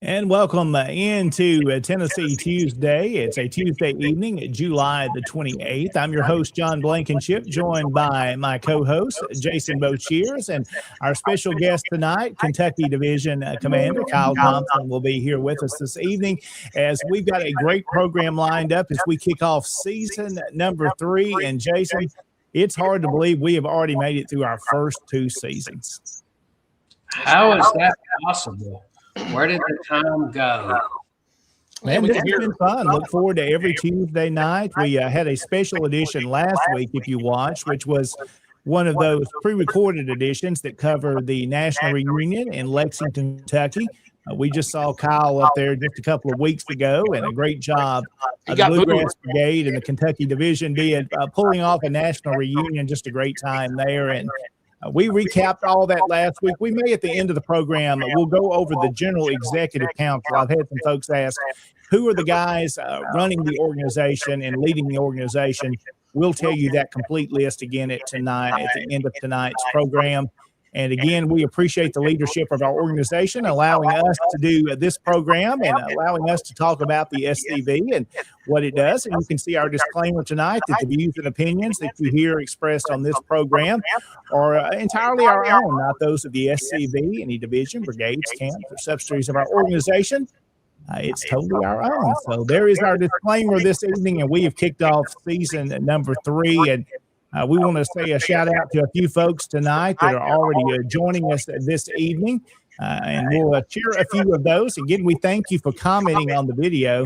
And welcome into Tennessee Tuesday. It's a Tuesday evening, July the 28th. I'm your host, John Blankenship, joined by my co-host, Jason Bocheers, and our special guest tonight, Kentucky Division Commander Kyle Thompson, will be here with us this evening as we've got a great program lined up as we kick off season number 3. And Jason, it's hard to believe we have already made it through our first 2 seasons. How is that possible? Where did the time go? Man, this has been fun. Look forward to every Tuesday night. We had a special edition last week, if you watched, which was one of those pre-recorded editions that cover the national reunion in Lexington, Kentucky. We just saw Kyle up there just a couple of weeks ago, and a great job. The Bluegrass Brigade and the Kentucky Division did pulling off a national reunion. Just a great time there. And we recapped all that last week. We may, at the end of the program, we'll go over the General Executive Council. I've had some folks ask, who are the guys running the organization and leading the organization? We'll tell you that complete list again at the end of tonight's program. And again, we appreciate the leadership of our organization, allowing us to do this program and allowing us to talk about the SCV and what it does. And you can see our disclaimer tonight that the views and opinions that you hear expressed on this program are entirely our own, not those of the SCV, any division, brigades, camps, or subsidiaries of our organization. It's totally our own. So there is our disclaimer this evening, and we have kicked off season number 3. And we want to say a shout out to a few folks tonight that are already joining us this evening, and we'll cheer a few of those. Again, we thank you for commenting on the video.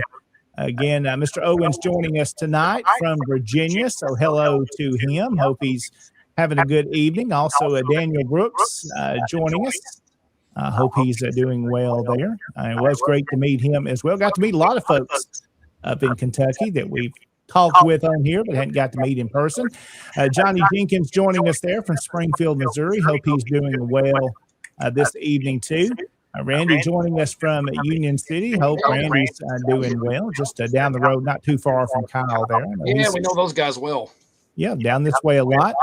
Again, Mr. Owen's joining us tonight from Virginia, so hello to him. Hope he's having a good evening. Also, Daniel Brooks joining us. I hope he's doing well there. It was great to meet him as well. Got to meet a lot of folks up in Kentucky that we've talked with on here, but hadn't got to meet in person. Johnny Jenkins joining us there from Springfield, Missouri. Hope he's doing well this evening too. Randy joining us from Union City. Hope Randy's doing well. Just down the road, not too far from Kyle there. Yeah, we know those guys well. Yeah, down this way a lot.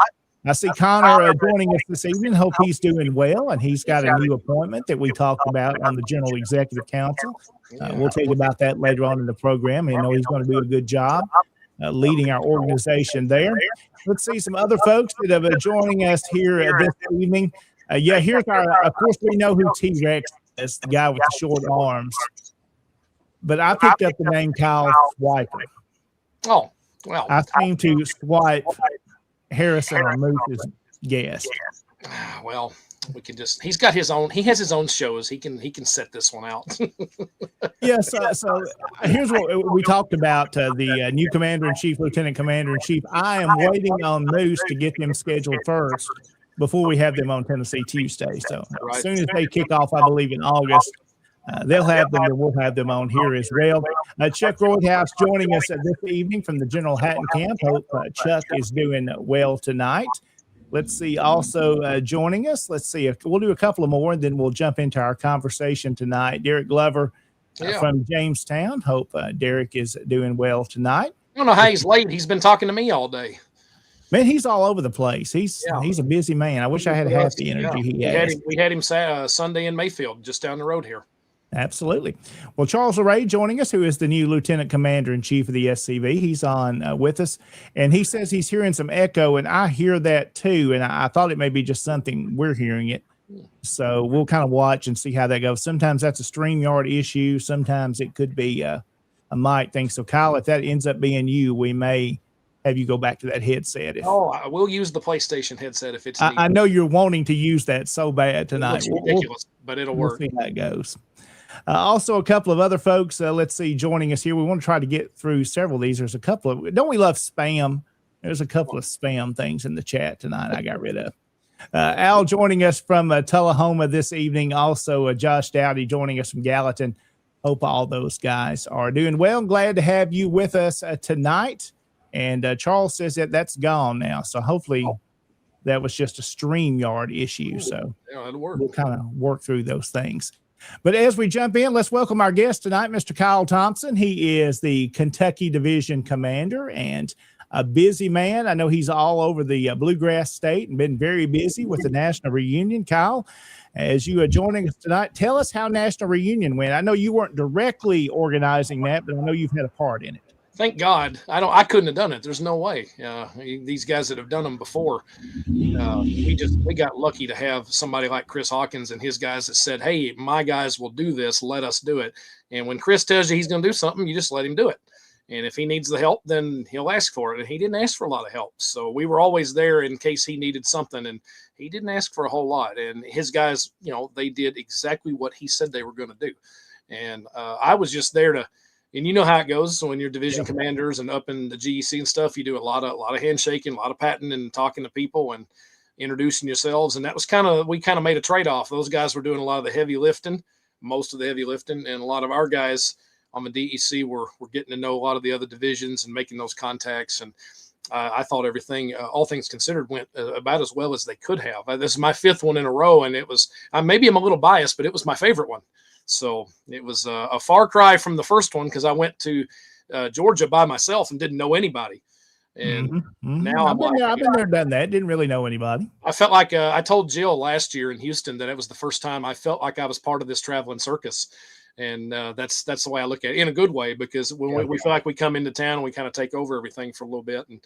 I see Connor joining us this evening. Hope he's doing well, and he's got a new appointment that we talked about on the General Executive Council. We'll tell you about that later on in the program. I know he's going to do a good job leading our organization there. Let's see some other folks that have joining us here this evening. Here's of course, we know who T-Rex is, the guy with the short arms. But I picked up the name Kyle Swiper. Oh, well. I seem to swipe Harrison or Moose's guess. Well, we can just, he has his own shows. He can set this one out. Yes. So here's what we talked about, the new commander-in-chief, lieutenant commander-in-chief. I am waiting on Moose to get them scheduled first before we have them on Tennessee Tuesday. So as soon as they kick off, I believe in August, they'll have them, and we'll have them on here as well. Chuck Roydhouse joining us this evening from the General Hatton camp. Hope Chuck is doing well tonight. Let's see, also joining us. Let's see, we'll do a couple of more, and then we'll jump into our conversation tonight. Derek Glover from Jamestown. Hope Derek is doing well tonight. I don't know how he's late. He's been talking to me all day. Man, he's all over the place. He's a busy man. I wish I had half the energy he has. We had him Sunday in Mayfield, just down the road here. Absolutely. Well, Charles LeRae joining us, who is the new Lieutenant Commander-in-Chief of the SCV. He's on with us, and he says he's hearing some echo, and I hear that too, and I thought it may be just something we're hearing it. So we'll kind of watch and see how that goes. Sometimes that's a StreamYard issue. Sometimes it could be a mic thing. So, Kyle, if that ends up being you, we may have you go back to that headset. I will use the PlayStation headset if it's needed. I know you're wanting to use that so bad tonight. It's ridiculous, but it'll work. We'll see how it goes. Also, a couple of other folks, let's see, joining us here. We want to try to get through several of these. There's a couple of, don't we love spam? There's a couple of spam things in the chat tonight I got rid of. Al joining us from Tullahoma this evening. Also, Josh Dowdy joining us from Gallatin. Hope all those guys are doing well. Glad to have you with us tonight. And Charles says that's gone now. So hopefully that was just a StreamYard issue. So it'll work. We'll kind of work through those things. But as we jump in, let's welcome our guest tonight, Mr. Kyle Thompson. He is the Kentucky Division Commander and a busy man. I know he's all over the Bluegrass State and been very busy with the National Reunion. Kyle, as you are joining us tonight, tell us how National Reunion went. I know you weren't directly organizing that, but I know you've had a part in it. Thank God. I couldn't have done it. There's no way. These guys that have done them before, we got lucky to have somebody like Chris Hawkins and his guys that said, hey, my guys will do this. Let us do it. And when Chris tells you he's going to do something, you just let him do it. And if he needs the help, then he'll ask for it. And he didn't ask for a lot of help. So we were always there in case he needed something. And he didn't ask for a whole lot. And his guys, they did exactly what he said they were going to do. And I was just there to, and you know how it goes. So when you're division commanders and up in the GEC and stuff, you do a lot of handshaking, a lot of patting and talking to people and introducing yourselves. And that was we kind of made a trade-off. Those guys were doing a lot of the heavy lifting, most of the heavy lifting. And a lot of our guys on the DEC were getting to know a lot of the other divisions and making those contacts. And I thought everything, all things considered, went about as well as they could have. This is my fifth one in a row. And it was, maybe I'm a little biased, but it was my favorite one. So it was a far cry from the first one because I went to Georgia by myself and didn't know anybody. And now I've been there, done that. Didn't really know anybody. I felt like I told Jill last year in Houston that it was the first time I felt like I was part of this traveling circus. And that's the way I look at it, in a good way, because when we feel like we come into town and we kind of take over everything for a little bit. And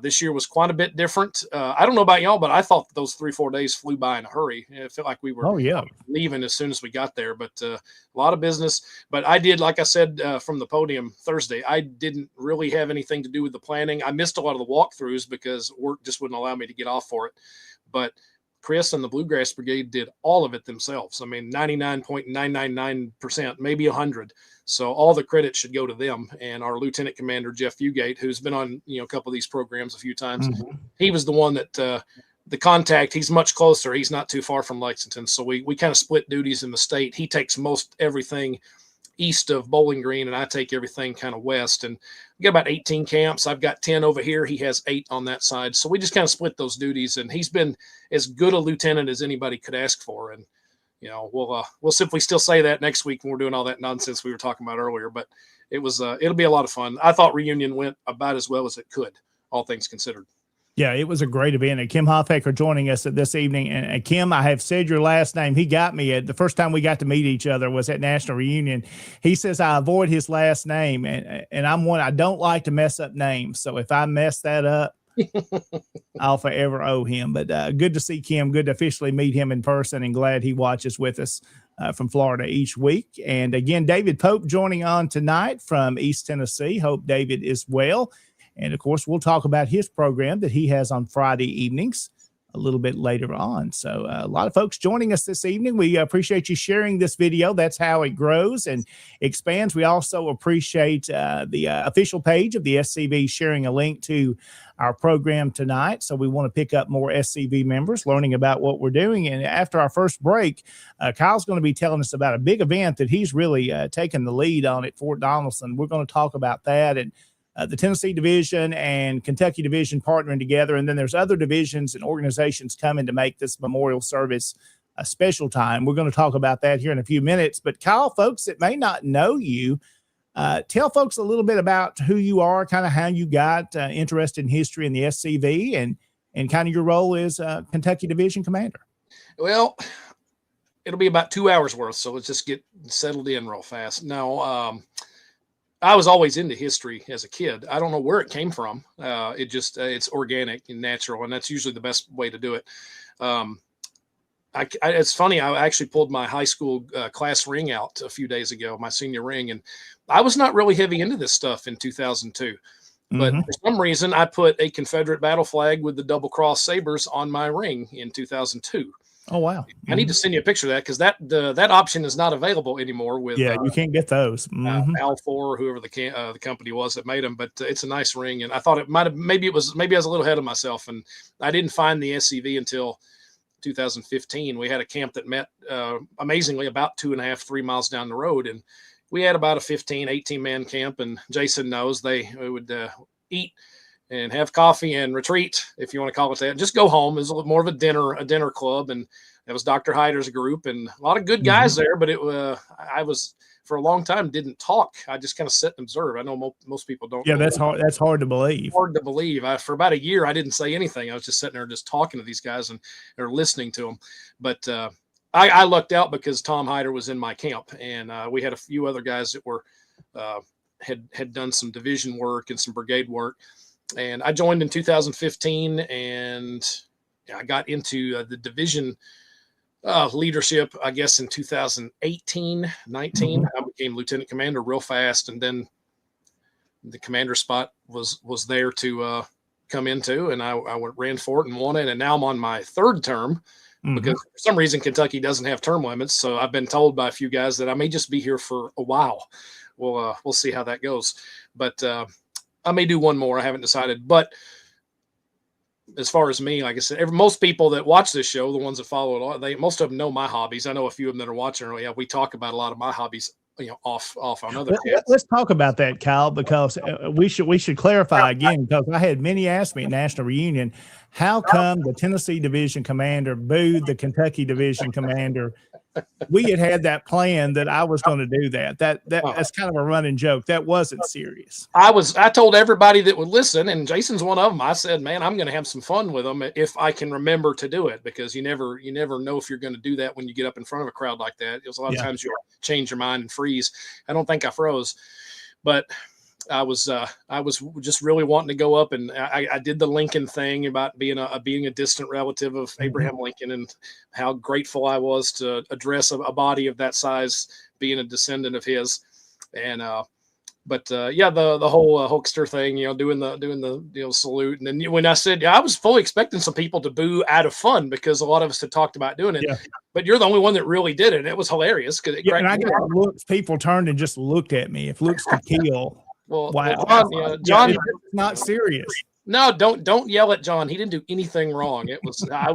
this year was quite a bit different. I don't know about y'all, but I thought those 3-4 days flew by in a hurry. It felt like we were leaving as soon as we got there, but a lot of business. But I did, like I said, from the podium Thursday, I didn't really have anything to do with the planning. I missed a lot of the walkthroughs because work just wouldn't allow me to get off for it. But Chris and the Bluegrass Brigade did all of it themselves. I mean, 99.999%, maybe 100. So all the credit should go to them. And our Lieutenant Commander, Jeff Fugate, who's been on, a couple of these programs a few times, he was the one that the contact, he's much closer. He's not too far from Lexington. So we kind of split duties in the state. He takes most everything east of Bowling Green, and I take everything kind of west. And we got about 18 camps. I've got 10 over here. He has 8 on that side. So we just kind of split those duties. And he's been as good a lieutenant as anybody could ask for. And we'll simply still say that next week when we're doing all that nonsense we were talking about earlier. But it was it'll be a lot of fun. I thought reunion went about as well as it could, all things considered. Yeah, it was a great event. And Kim Hoffaker joining us this evening. And Kim, I have said your last name. He got me at the first time we got to meet each other was at National Reunion. He says I avoid his last name, and I'm one. I don't like to mess up names. So if I mess that up, I'll forever owe him. But good to see Kim. Good to officially meet him in person, and glad he watches with us from Florida each week. And again, David Pope joining on tonight from East Tennessee. Hope David is well. And of course, we'll talk about his program that he has on Friday evenings a little bit later on. So a lot of folks joining us this evening. We appreciate you sharing this video. That's how it grows and expands. We also appreciate the official page of the SCV sharing a link to our program tonight. So we want to pick up more SCV members learning about what we're doing. And after our first break, Kyle's going to be telling us about a big event that he's really taken the lead on at Fort Donaldson. We're going to talk about that and the Tennessee division and Kentucky division partnering together. And then there's other divisions and organizations coming to make this memorial service a special time. We're going to talk about that here in a few minutes. But Kyle, folks that may not know you, tell folks a little bit about who you are, kind of how you got interested in history in the SCV and kind of your role as Kentucky division commander. Well, it'll be about 2 hours worth. So let's just get settled in real fast. Now, I was always into history as a kid. I don't know where it came from. It's organic and natural, and that's usually the best way to do it. It's funny. I actually pulled my high school class ring out a few days ago, my senior ring, and I was not really heavy into this stuff in 2002. But for some reason, I put a Confederate battle flag with the double cross sabers on my ring in 2002. Oh, wow. I need to send you a picture of that because that option is not available anymore with you can't get those. Al4 or whoever the company was that made them, but it's a nice ring. And I thought it might have, maybe I was a little ahead of myself, and I didn't find the SCV until 2015. We had a camp that met amazingly about 2.5-3 miles down the road. And we had about a 18 man camp, and Jason knows we would eat and have coffee and retreat, if you want to call it that. Just go home. It was a little more of a dinner club, and it was Dr. Hyder's group and a lot of good guys there. But I was for a long time didn't talk. I just kind of sit and observe. I know most people don't. Yeah, that's hard. That's hard to believe. Hard to believe. For about a year, I didn't say anything. I was just sitting there, just talking to these guys or listening to them. But I lucked out because Tom Hyder was in my camp, and we had a few other guys that were had done some division work and some brigade work. And I joined in 2015, and I got into the division leadership, I guess, in 2018, 19. I became lieutenant commander real fast, and then the commander spot was there to come into, and I ran for it and won it. And now I'm on my third term because for some reason Kentucky doesn't have term limits. So I've been told by a few guys that I may just be here for a while. We'll see how that goes. But I may do one more. I haven't decided. But as far as me, like I said, most people that watch this show, the ones that follow it, most of them know my hobbies. I know a few of them that are watching. We talk about a lot of my hobbies, off on other. Let's talk about that, Kyle, because we should clarify again, because I had many ask me at National Reunion, how come the Tennessee division commander booed the Kentucky division commander? We had that plan that I was going to do that. That's kind of a running joke. That wasn't serious. I told everybody that would listen, and Jason's one of them. I said, man, I'm going to have some fun with them if I can remember to do it, because you never know if you're going to do that when you get up in front of a crowd like that. There's a lot of times you change your mind and freeze. I don't think I froze, but I was just really wanting to go up, and I did the Lincoln thing about being a distant relative of Abraham Lincoln, and how grateful I was to address a body of that size, being a descendant of his. And the whole Hulkster thing, doing the salute. And then when I said, I was fully expecting some people to boo out of fun, because a lot of us had talked about doing it. Yeah. But you're the only one that really did it. It was hilarious. And I got looks. People turned and just looked at me. If looks could kill. Well, wow. John, it's not serious. No, don't yell at John. He didn't do anything wrong. It was I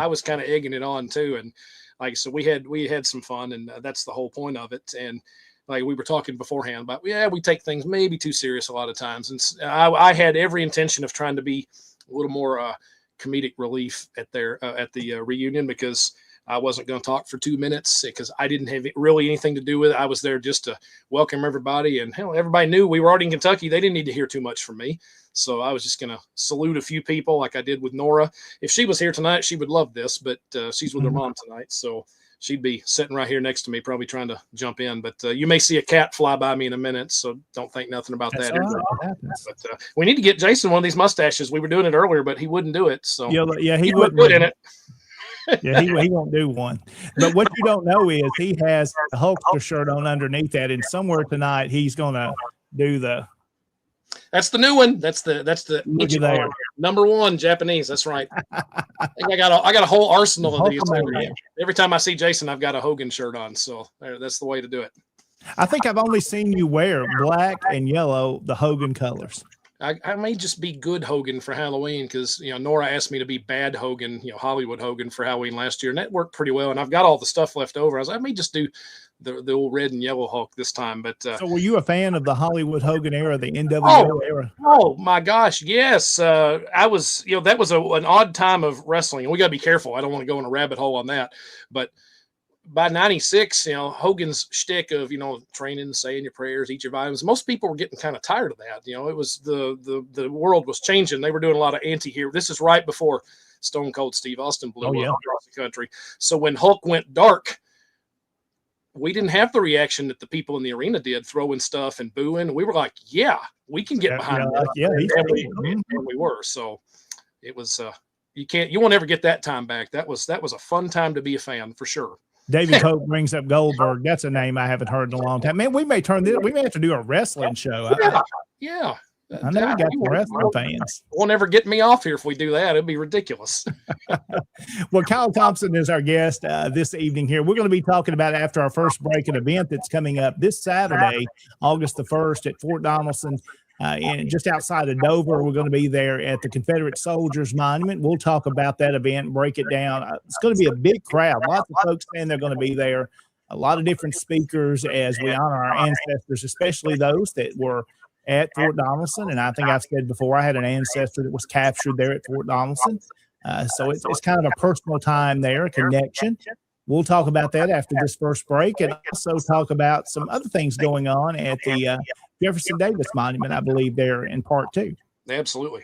was kind of egging it on too, and like so we had some fun, and that's the whole point of it. And like we were talking beforehand about, we take things maybe too serious a lot of times, and I had every intention of trying to be a little more comedic relief at the reunion, because I wasn't going to talk for 2 minutes because I didn't have really anything to do with it. I was there just to welcome everybody. And hell, everybody knew we were already in Kentucky. They didn't need to hear too much from me. So I was just going to salute a few people like I did with Nora. If she was here tonight, she would love this, but she's with her mom tonight. So she'd be sitting right here next to me, probably trying to jump in. But you may see a cat fly by me in a minute, so don't think nothing about that. But we need to get Jason one of these mustaches. We were doing it earlier, but he wouldn't do it. So yeah, he would put in it. Yeah, he won't do one. But what you don't know is he has a Hulkster shirt on underneath that, and somewhere tonight he's gonna do the. That's the new one. That's the number one Japanese. That's right. I think I got a whole arsenal of these. Every time I see Jason, I've got a Hogan shirt on. So that's the way to do it. I think I've only seen you wear black and yellow, the Hogan colors. I may just be good Hogan for Halloween because, Nora asked me to be bad Hogan, Hollywood Hogan for Halloween last year. And that worked pretty well. And I've got all the stuff left over. I was like, I may just do the old red and yellow Hulk this time. But so were you a fan of the Hollywood Hogan era, the NWO era? Oh my gosh. Yes. I was, that was an odd time of wrestling. And we got to be careful. I don't want to go in a rabbit hole on that. But by 96, Hogan's shtick of, training, saying your prayers, eat your vitamins. Most people were getting kind of tired of that. It was the world was changing. They were doing a lot of anti-hero. This is right before Stone Cold Steve Austin blew up across the country. So when Hulk went dark, we didn't have the reaction that the people in the arena did, throwing stuff and booing. We were like, yeah, we can get behind that. And we were. So it was, you won't ever get that time back. That was a fun time to be a fan for sure. David Pope brings up Goldberg. That's a name I haven't heard in a long time. Man, we may have to do a wrestling show. Yeah. I know we got some wrestling fans. Won't ever get me off here if we do that. It'd be ridiculous. Well, Kyle Thompson is our guest this evening here. We're going to be talking about after our first break an event that's coming up this Saturday, August the 1st at Fort Donelson. And just outside of Dover, we're going to be there at the Confederate Soldiers Monument. We'll talk about that event, break it down. It's going to be a big crowd. Lots of folks saying they're going to be there. A lot of different speakers as we honor our ancestors, especially those that were at Fort Donelson. And I think I've said before, I had an ancestor that was captured there at Fort Donelson. So it's kind of a personal time there, a connection. We'll talk about that after this first break and also talk about some other things going on at the Jefferson Davis Monument, I believe, there in part 2. Absolutely.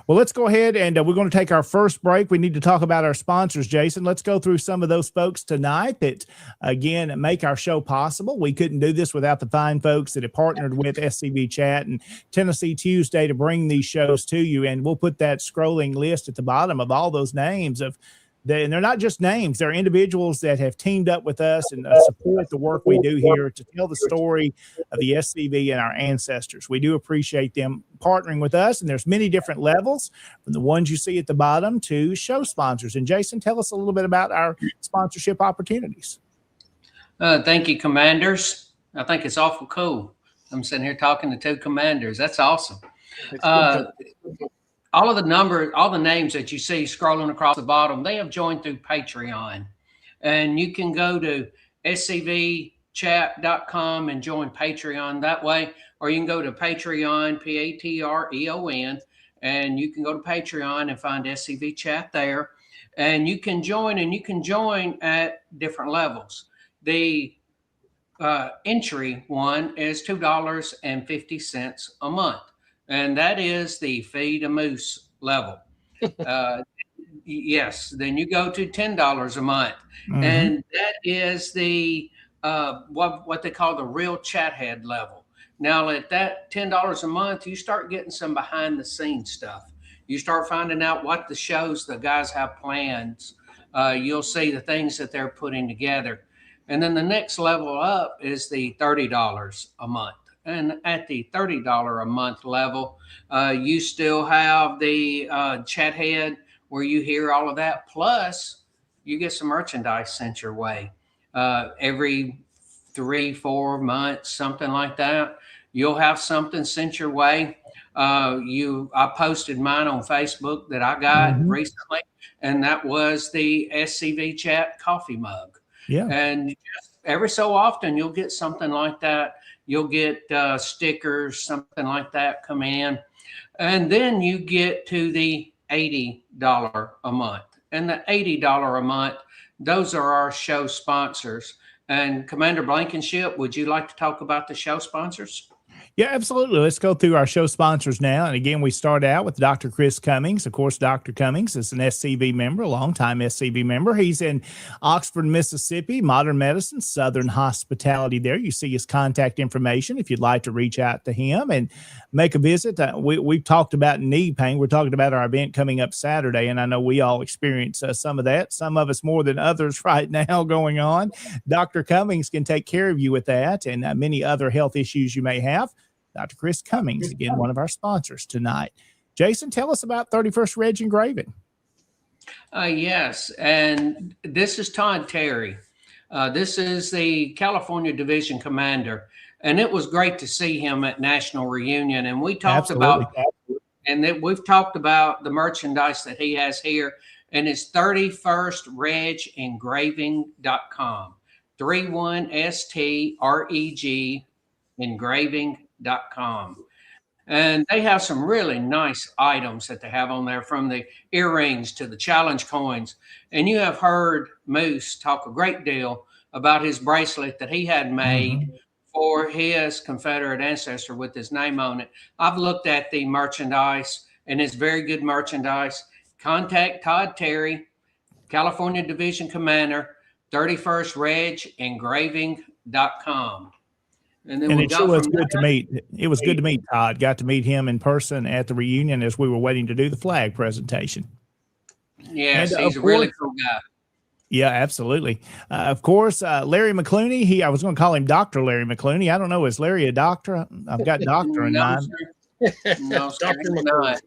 Well, let's go ahead and we're going to take our first break. We need to talk about our sponsors, Jason. Let's go through some of those folks tonight that, again, make our show possible. We couldn't do this without the fine folks that have partnered with SCV Chat and Tennessee Tuesday to bring these shows to you. And we'll put that scrolling list at the bottom of all those names and they're not just names. They're individuals that have teamed up with us and support the work we do here to tell the story of the SCV and our ancestors. We do appreciate them partnering with us, and there's many different levels from the ones you see at the bottom to show sponsors. And Jason, tell us a little bit about our sponsorship opportunities. Thank you, commanders. I think it's awful cool. I'm sitting here talking to 2 commanders. That's awesome. All the names that you see scrolling across the bottom, they have joined through Patreon. And you can go to scvchat.com and join Patreon that way. Or you can go to Patreon, Patreon, and you can go to Patreon and find SCV Chat there. And you can join at different levels. The entry one is $2.50 a month. And that is the Feed a Moose level. Yes. Then you go to $10 a month. Mm-hmm. And that is the what they call the real chat head level. Now at that $10 a month, you start getting some behind the scenes stuff. You start finding out what the shows the guys have plans. You'll see the things that they're putting together. And then the next level up is the $30 a month. And at the $30 a month level, you still have the chat head where you hear all of that. Plus, you get some merchandise sent your way every 3-4 months, something like that. You'll have something sent your way. I posted mine on Facebook that I got recently, and that was the SCV Chat coffee mug. Yeah. And just every so often, you'll get something like that. You'll get stickers, something like that come in. And then you get to the $80 a month. And the $80 a month, Those are our show sponsors. And Commander Blankenship, would you like to talk about the show sponsors? Yeah, absolutely. Let's go through our show sponsors now. And again, we start out with Dr. Chris Cummings. Of course, Dr. Cummings is an SCB member, a longtime SCB member. He's in Oxford, Mississippi, modern medicine, Southern hospitality there. You see his contact information if you'd like to reach out to him and make a visit. We've talked about knee pain. We're talking about our event coming up Saturday, and I know we all experience some of that, some of us more than others right now going on. Dr. Cummings can take care of you with that and many other health issues you may have. Dr. Chris Cummings, again, one of our sponsors tonight. Jason, tell us about 31st Reg Engraving. Yes, and this is Todd Terry. This is the California Division Commander, and it was great to see him at National Reunion. And we talked about the merchandise that he has here, and it's 31strengraving.com. 31STREG engraving.com. And they have some really nice items that they have on there, from the earrings to the challenge coins. And you have heard Moose talk a great deal about his bracelet that he had made for his Confederate ancestor with his name on it. I've looked at the merchandise, and it's very good merchandise. Contact Todd Terry, California Division Commander, 31st Reg engraving.com. And it sure was good to meet. It was good to meet Todd. Got to meet him in person at the reunion as we were waiting to do the flag presentation. Yes, he's a really cool guy. Yeah, absolutely. Of course, Larry McClooney. I was going to call him Dr. Larry McClooney. I don't know. Is Larry a doctor? I've got doctor in mind. No, Dr. McClooney.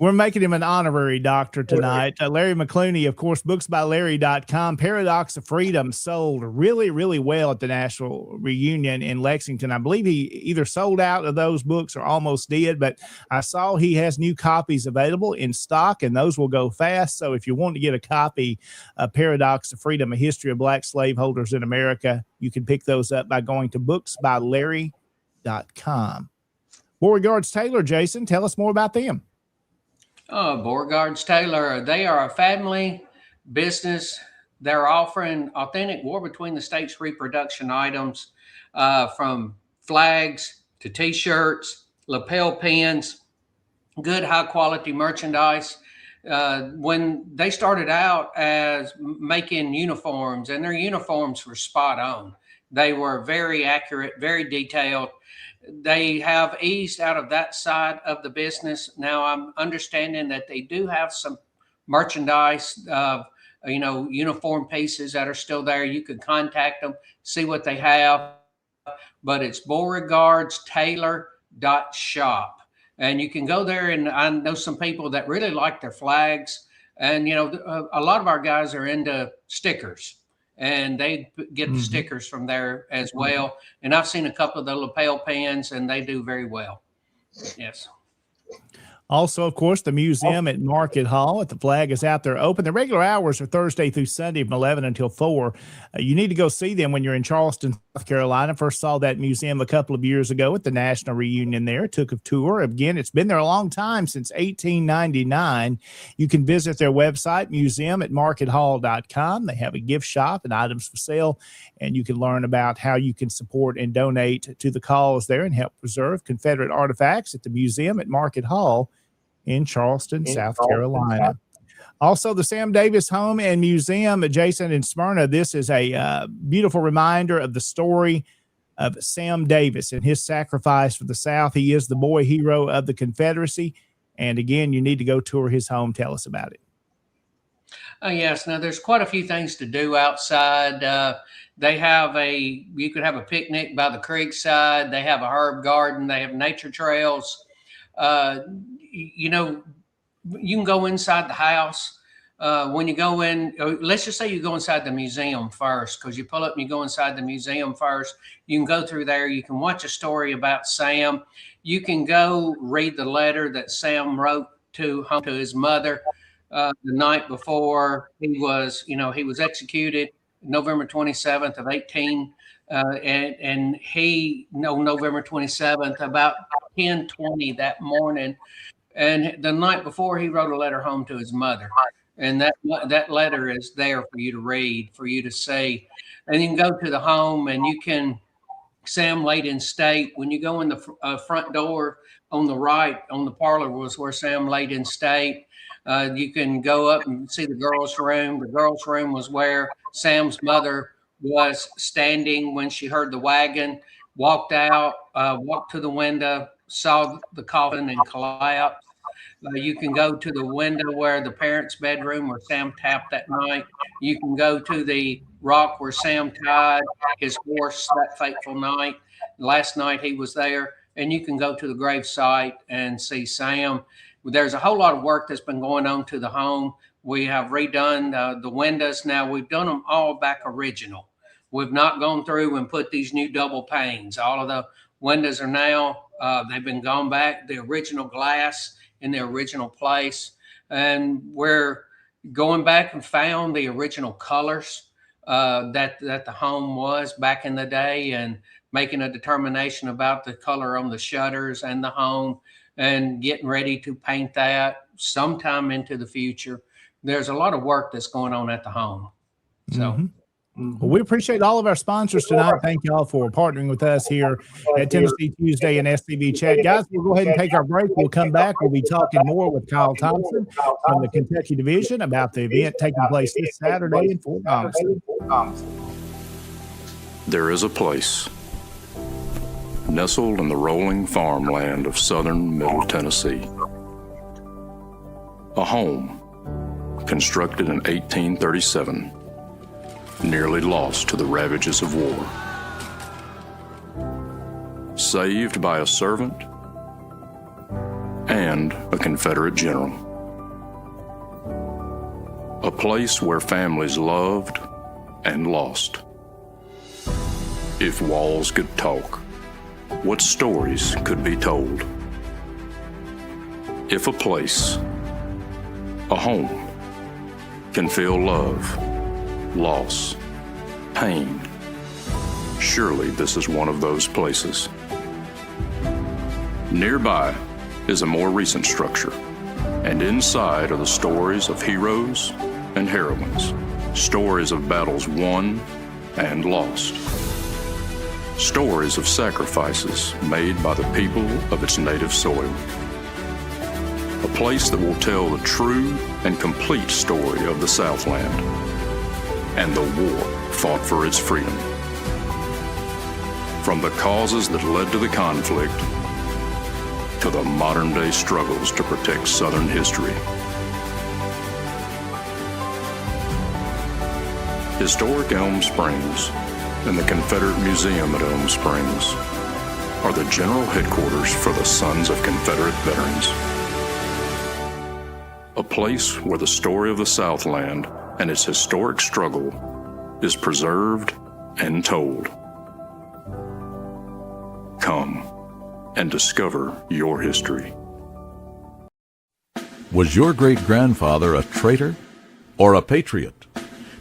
We're making him an honorary doctor tonight. Larry McClooney, of course, booksbylarry.com. Paradox of Freedom sold really, really well at the National Reunion in Lexington. I believe he either sold out of those books or almost did, but I saw he has new copies available in stock, and those will go fast. So if you want to get a copy of Paradox of Freedom, A History of Black Slaveholders in America, you can pick those up by going to booksbylarry.com. Beauregard's Taylor, Jason, tell us more about them. Beauregard's Taylor, they are a family business. They're offering authentic War Between the States reproduction items, from flags to T-shirts, lapel pins, good high-quality merchandise. When they started out as making uniforms, and their uniforms were spot on. They were very accurate, very detailed. They have eased out of that side of the business. Now I'm understanding that they do have some merchandise of, uniform pieces that are still there. You can contact them, see what they have, but it's Beauregard'sTaylor.shop. And you can go there, and I know some people that really like their flags. And, a lot of our guys are into stickers, and they get the stickers from there as well. And I've seen a couple of the lapel pins, and they do very well. Yes. Also, of course, the museum at Market Hall. The flag is out there open. The regular hours are Thursday through Sunday from 11 until 4. You need to go see them when you're in Charleston, South Carolina. First saw that museum a couple of years ago at the National Reunion there. Took a tour. Again, it's been there a long time, since 1899. You can visit their website, museum@markethall.com. They have a gift shop and items for sale, and you can learn about how you can support and donate to the cause there and help preserve Confederate artifacts at the museum at Market Hall in Charleston, South Carolina. Also, the Sam Davis Home and Museum, Jason, in Smyrna. This is a beautiful reminder of the story of Sam Davis and his sacrifice for the South. He is the boy hero of the Confederacy. And again, you need to go tour his home. Tell us about it. Yes. Now, there's quite a few things to do outside. You could have a picnic by the creek side. They have a herb garden. They have nature trails. You can go inside the house. When you go in, let's just say you go inside the museum first, because you pull up and you go inside the museum first. You can go through there. You can watch a story about Sam. You can go read the letter that Sam wrote home to his mother the night before he was executed, November 27th of 18. And November 27th, about 10:20 that morning. And the night before, he wrote a letter home to his mother. and that letter is there for you to read, for you to see, and you can go to the home and you can. Sam laid in state. When you go in the front door on the right, on the parlor was where Sam laid in state. You can go up and see the girls' room. The girls' room was where Sam's mother was standing when she heard the wagon, walked out, walked to the window, saw the coffin and collapsed. You can go to the window where the parents' bedroom where Sam tapped that night. You can go to the rock where Sam tied his horse that fateful night. Last night he was there. And you can go to the grave site and see Sam. There's a whole lot of work that's been going on to the home. We have redone the windows. Now we've done them all back original. We've not gone through and put these new double panes. All of the windows are now, they've been gone back, the original glass in the original place. And we're going back and found the original colors that the home was back in the day, and making a determination about the color on the shutters and the home, and getting ready to paint that sometime into the future. There's a lot of work that's going on at the home. So. Well, we appreciate all of our sponsors tonight. Thank you all for partnering with us here at Tennessee Tuesday and SCB Chat. Guys, we'll go ahead and take our break. We'll come back. We'll be talking more with Kyle Thompson from the Kentucky Division about the event taking place this Saturday in Fort Thompson. There is a place nestled in the rolling farmland of southern Middle Tennessee. A home constructed in 1837. Nearly lost to the ravages of war. Saved by a servant and a Confederate general. A place where families loved and lost. If walls could talk, what stories could be told? If a place, a home, can feel love, loss, pain, surely this is one of those places. Nearby is a more recent structure, and inside are the stories of heroes and heroines, stories of battles won and lost, stories of sacrifices made by the people of its native soil. A place that will tell the true and complete story of the Southland and the war fought for its freedom. From the causes that led to the conflict to the modern-day struggles to protect Southern history. Historic Elm Springs and the Confederate Museum at Elm Springs are the general headquarters for the Sons of Confederate Veterans. A place where the story of the Southland and its historic struggle is preserved and told. Come and discover your history. Was your great-grandfather a traitor or a patriot?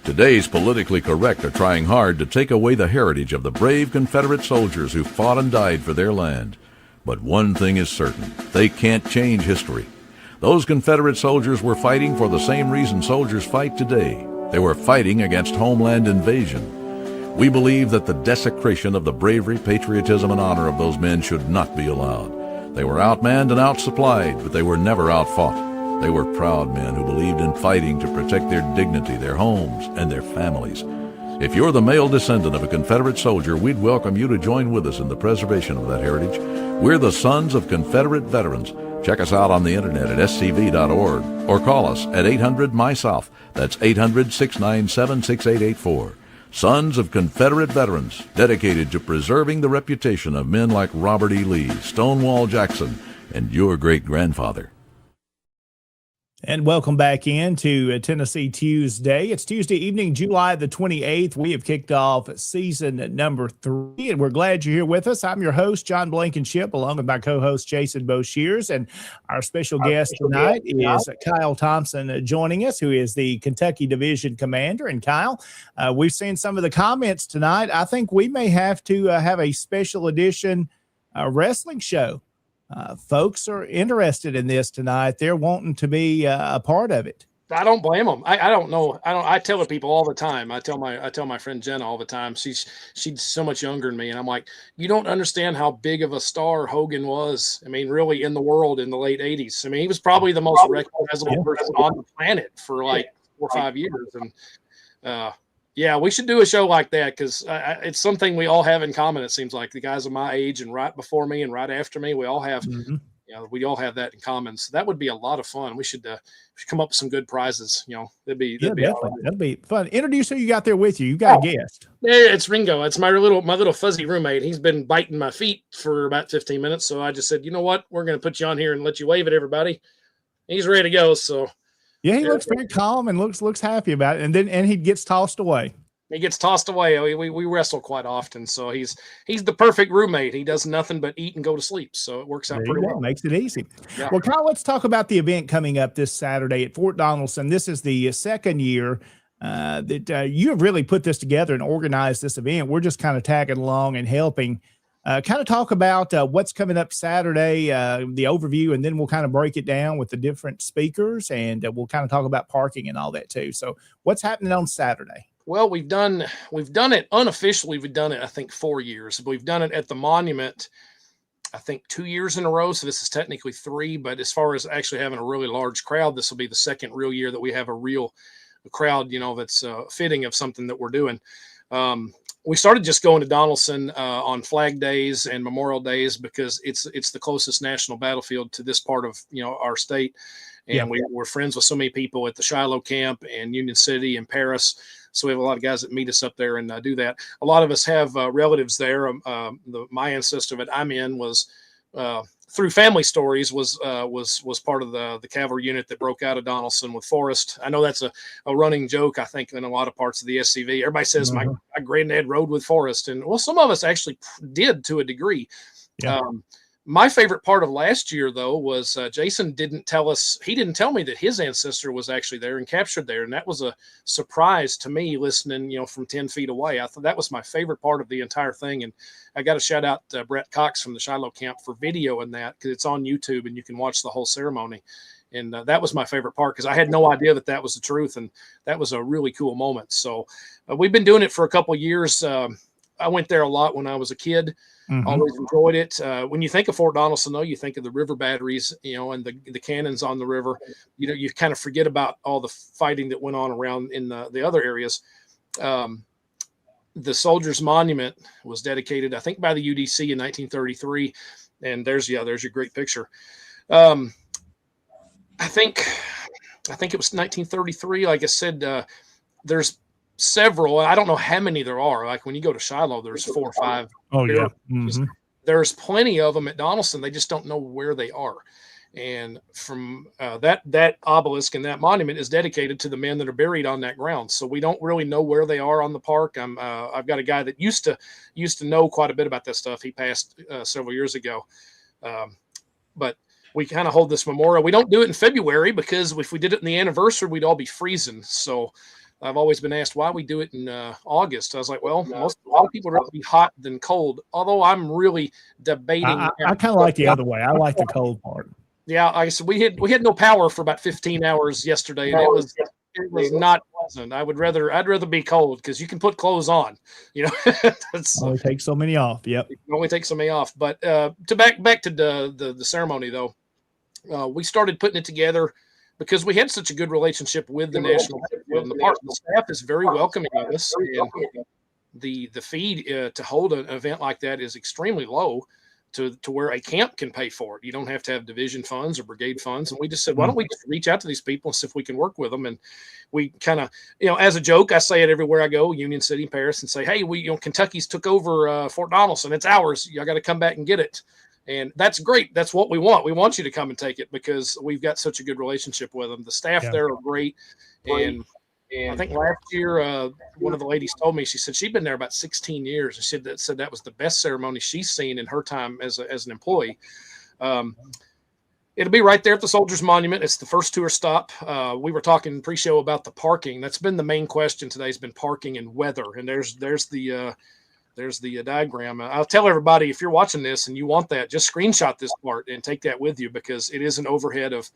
Today's politically correct are trying hard to take away the heritage of the brave Confederate soldiers who fought and died for their land. But one thing is certain, they can't change history. Those Confederate soldiers were fighting for the same reason soldiers fight today. They were fighting against homeland invasion. We believe that the desecration of the bravery, patriotism, and honor of those men should not be allowed. They were outmanned and outsupplied, but they were never outfought. They were proud men who believed in fighting to protect their dignity, their homes, and their families. If you're the male descendant of a Confederate soldier, we'd welcome you to join with us in the preservation of that heritage. We're the Sons of Confederate Veterans. Check us out on the internet at scv.org or call us at 800-MY-SOUTH. That's 800-697-6884. Sons of Confederate Veterans, dedicated to preserving the reputation of men like Robert E. Lee, Stonewall Jackson, and your great-grandfather. And welcome back into Tennessee Tuesday. It's Tuesday evening, July the 28th. We have kicked off season number 3, and we're glad you're here with us. I'm your host, John Blankenship, along with my co-host, Jason Boshears. And our special guest tonight is Kyle Thompson joining us, who is the Kentucky Division Commander. And Kyle, we've seen some of the comments tonight. I think we may have to have a special edition wrestling show. Folks are interested in this tonight. They're wanting to be a part of it. I don't blame them. I don't know. I tell people all the time. I tell my friend Jenna all the time. She's so much younger than me, and I'm like, you don't understand how big of a star Hogan was. I mean, really in the world in the late '80s. I mean, he was probably the most recognizable person on the planet for like 4 or 5 years. And yeah, we should do a show like that because it's something we all have in common. It seems like the guys of my age and right before me and right after me, we all have. Mm-hmm. We all have that in common. So that would be a lot of fun. We should come up with some good prizes. That'd be fun. Introduce who you got there with you. You got a guest. Yeah, it's Ringo. It's my little fuzzy roommate. He's been biting my feet for about 15 minutes. So I just said, you know what? We're going to put you on here and let you wave at everybody. He's ready to go. So yeah, he looks very calm and looks happy about it. And he gets tossed away. He gets tossed away. We wrestle quite often, so he's the perfect roommate. He does nothing but eat and go to sleep, so it works out pretty well. Makes it easy. Yeah. Well, Kyle, let's talk about the event coming up this Saturday at Fort Donaldson. This is the second year that you have really put this together and organized this event. We're just kind of tagging along and helping. Kind of talk about what's coming up Saturday, the overview, and then we'll kind of break it down with the different speakers, and we'll kind of talk about parking and all that too. So, what's happening on Saturday? Well, we've done it unofficially. We've done it, I think, 4 years. We've done it at the monument, I think, 2 years in a row. So this is technically 3. But as far as actually having a really large crowd, this will be the second real year that we have a real crowd, that's fitting of something that we're doing. We started just going to Donaldson on Flag Days and Memorial Days because it's the closest national battlefield to this part of our state. And we're friends with so many people at the Shiloh camp and Union City and Paris. So we have a lot of guys that meet us up there and do that. A lot of us have relatives there. My ancestor that I'm in was through family stories was part of the cavalry unit that broke out of Donaldson with Forrest. I know that's a running joke, I think, in a lot of parts of the SCV. Everybody says my granddad rode with Forrest. And well, some of us actually did to a degree. Yeah. My favorite part of last year, though, was Jason didn't tell me that his ancestor was actually there and captured there. And that was a surprise to me listening, from 10 feet away. I thought that was my favorite part of the entire thing. And I got to shout out Brett Cox from the Shiloh camp for videoing that because it's on YouTube and you can watch the whole ceremony. And that was my favorite part because I had no idea that was the truth. And that was a really cool moment. So we've been doing it for a couple of years. I went there a lot when I was a kid. Always enjoyed it. When you think of Fort Donaldson, though, you think of the river batteries, and the cannons on the river. You kind of forget about all the fighting that went on around in the other areas. The Soldiers Monument was dedicated, I think, by the UDC in 1933. And there's your great picture. I think it was 1933. Like I said, there's several. I don't know how many there are. Like when you go to Shiloh, there's 4 or 5. Oh yeah. There's plenty of them at Donaldson. They just don't know where they are. And from that obelisk and that monument is dedicated to the men that are buried on that ground. So we don't really know where they are on the park. I've got a guy that used to know quite a bit about that stuff. He passed several years ago. But we kind of hold this memorial. We don't do it in February because if we did it in the anniversary, we'd all be freezing. So I've always been asked why we do it in August. I was like, well, a lot of people would rather be hot than cold. Although I'm really debating. I kind of like the other way. I like the cold part. Yeah, I said we had no power for about 15 hours yesterday, and it was not pleasant. I'd rather be cold because you can put clothes on. Only take so many off. Yep. You can only take so many off. But to back to the ceremony though, we started putting it together because we had such a good relationship with the National Battlefield and the park. The staff is very welcoming of us, and the fee to hold an event like that is extremely low to where a camp can pay for it. You don't have to have division funds or brigade funds. And we just said, why don't we just reach out to these people and see if we can work with them? And we kind of, as a joke, I say it everywhere I go, Union City, Paris, and say, hey, Kentucky's took over Fort Donaldson. It's ours. Y'all got to come back and get it. And that's great. That's what we want. We want you to come and take it because we've got such a good relationship with them. The staff there are great. And I think last year, one of the ladies told me, she said she'd been there about 16 years. And she said that was the best ceremony she's seen in her time as an employee. It'll be right there at the Soldiers Monument. It's the first tour stop. We were talking pre-show about the parking. That's been the main question today has been parking and weather. And there's the diagram. I'll tell everybody, if you're watching this and you want that, just screenshot this part and take that with you because it is an overhead of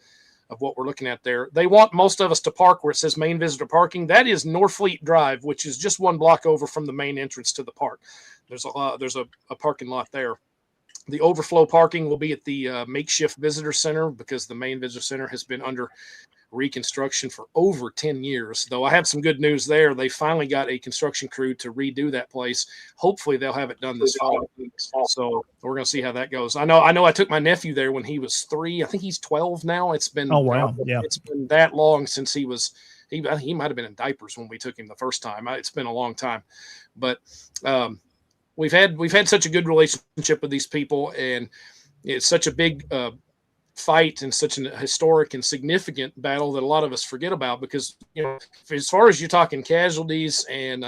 of what we're looking at there. They want most of us to park where it says main visitor parking. That is Norfleet Drive, which is just 1 block over from the main entrance to the park. There's a parking lot there. The overflow parking will be at the makeshift visitor center, because the main visitor center has been under reconstruction for over 10 years. Though I have some good news there. They finally got a construction crew to redo that place. Hopefully they'll have it done this fall. So we're going to see how that goes. I know I took my nephew there when he was 3. I think he's 12 now. It's been, oh, wow. Yeah. It's been that long since he might've been in diapers when we took him the first time. It's been a long time, but, we've had such a good relationship with these people, and it's such a big, fight and such a historic and significant battle that a lot of us forget about, because, as far as you're talking casualties and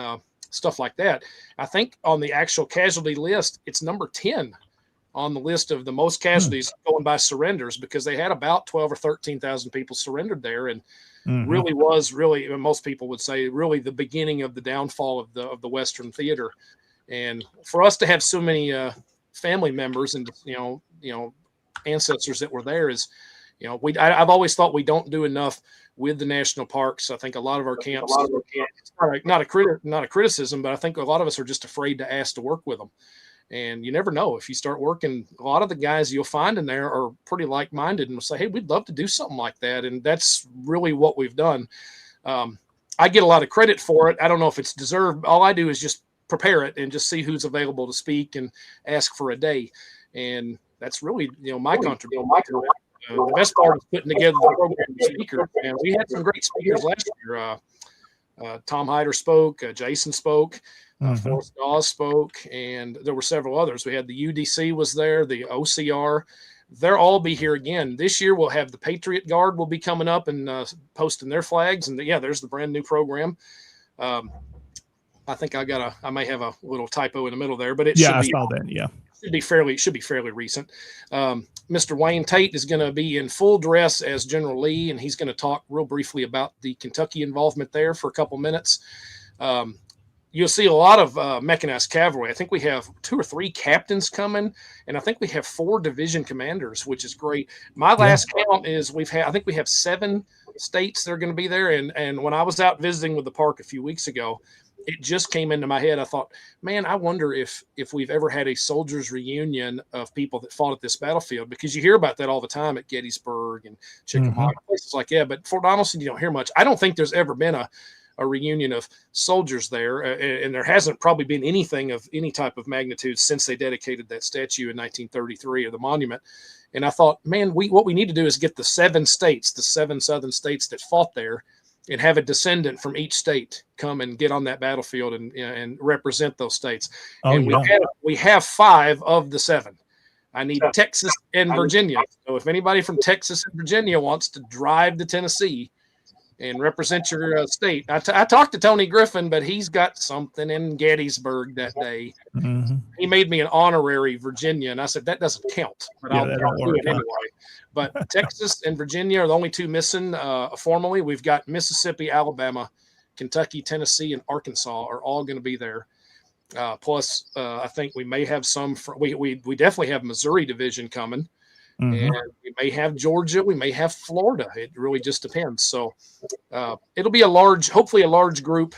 stuff like that, I think on the actual casualty list, it's number 10 on the list of the most casualties going by surrenders, because they had about 12 or 13,000 people surrendered there. And really was most people would say really the beginning of the downfall of the Western theater. And for us to have so many family members and, ancestors that were there is, I've always thought we don't do enough with the national parks. I think a lot of our camps, not a criticism, but I think a lot of us are just afraid to ask to work with them. And you never know, if you start working, a lot of the guys you'll find in there are pretty like-minded and will say, hey, we'd love to do something like that. And that's really what we've done. I get a lot of credit for it. I don't know if it's deserved. All I do is just prepare it and just see who's available to speak and ask for a day. And that's really, my contribution. The best part is putting together the program of speakers. And we had some great speakers last year. Tom Hyder spoke, Jason spoke, Forrest Dawes spoke, and there were several others. We had the UDC was there, the OCR. They'll all be here again. This year we'll have the Patriot Guard will be coming up and posting their flags. And there's the brand new program. I think I may have a little typo in the middle there, but it should be. I saw that. Yeah. Should be fairly recent. Mr. Wayne Tate is going to be in full dress as General Lee, and he's going to talk real briefly about the Kentucky involvement there for a couple minutes. You'll see a lot of mechanized cavalry. I think we have 2 or 3 captains coming, and I think we have 4 division commanders, which is great. My last count is I think we have 7 states that are going to be there. And when I was out visiting with the park a few weeks ago, it just came into my head. I thought, man, I wonder if we've ever had a soldiers reunion of people that fought at this battlefield, because you hear about that all the time at Gettysburg and Chickamauga, places like that. But Fort Donelson, you don't hear much. I don't think there's ever been a reunion of soldiers there. And there hasn't probably been anything of any type of magnitude since they dedicated that statue in 1933 or the monument. And I thought, man, what we need to do is get the 7 states, the 7 southern states that fought there, and have a descendant from each state come and get on that battlefield and represent those states. We have 5 of the 7. I need Texas and Virginia. So if anybody from Texas and Virginia wants to drive to Tennessee and represent your state, I talked to Tony Griffin, but he's got something in Gettysburg that day. He made me an honorary Virginia, and I said, that doesn't count, but I'll do it anyway. But Texas and Virginia are the only 2 missing formally. We've got Mississippi, Alabama, Kentucky, Tennessee, and Arkansas are all going to be there. Plus, I think we may have some. We definitely have Missouri division coming, and we may have Georgia. We may have Florida. It really just depends. So it'll be hopefully a large group.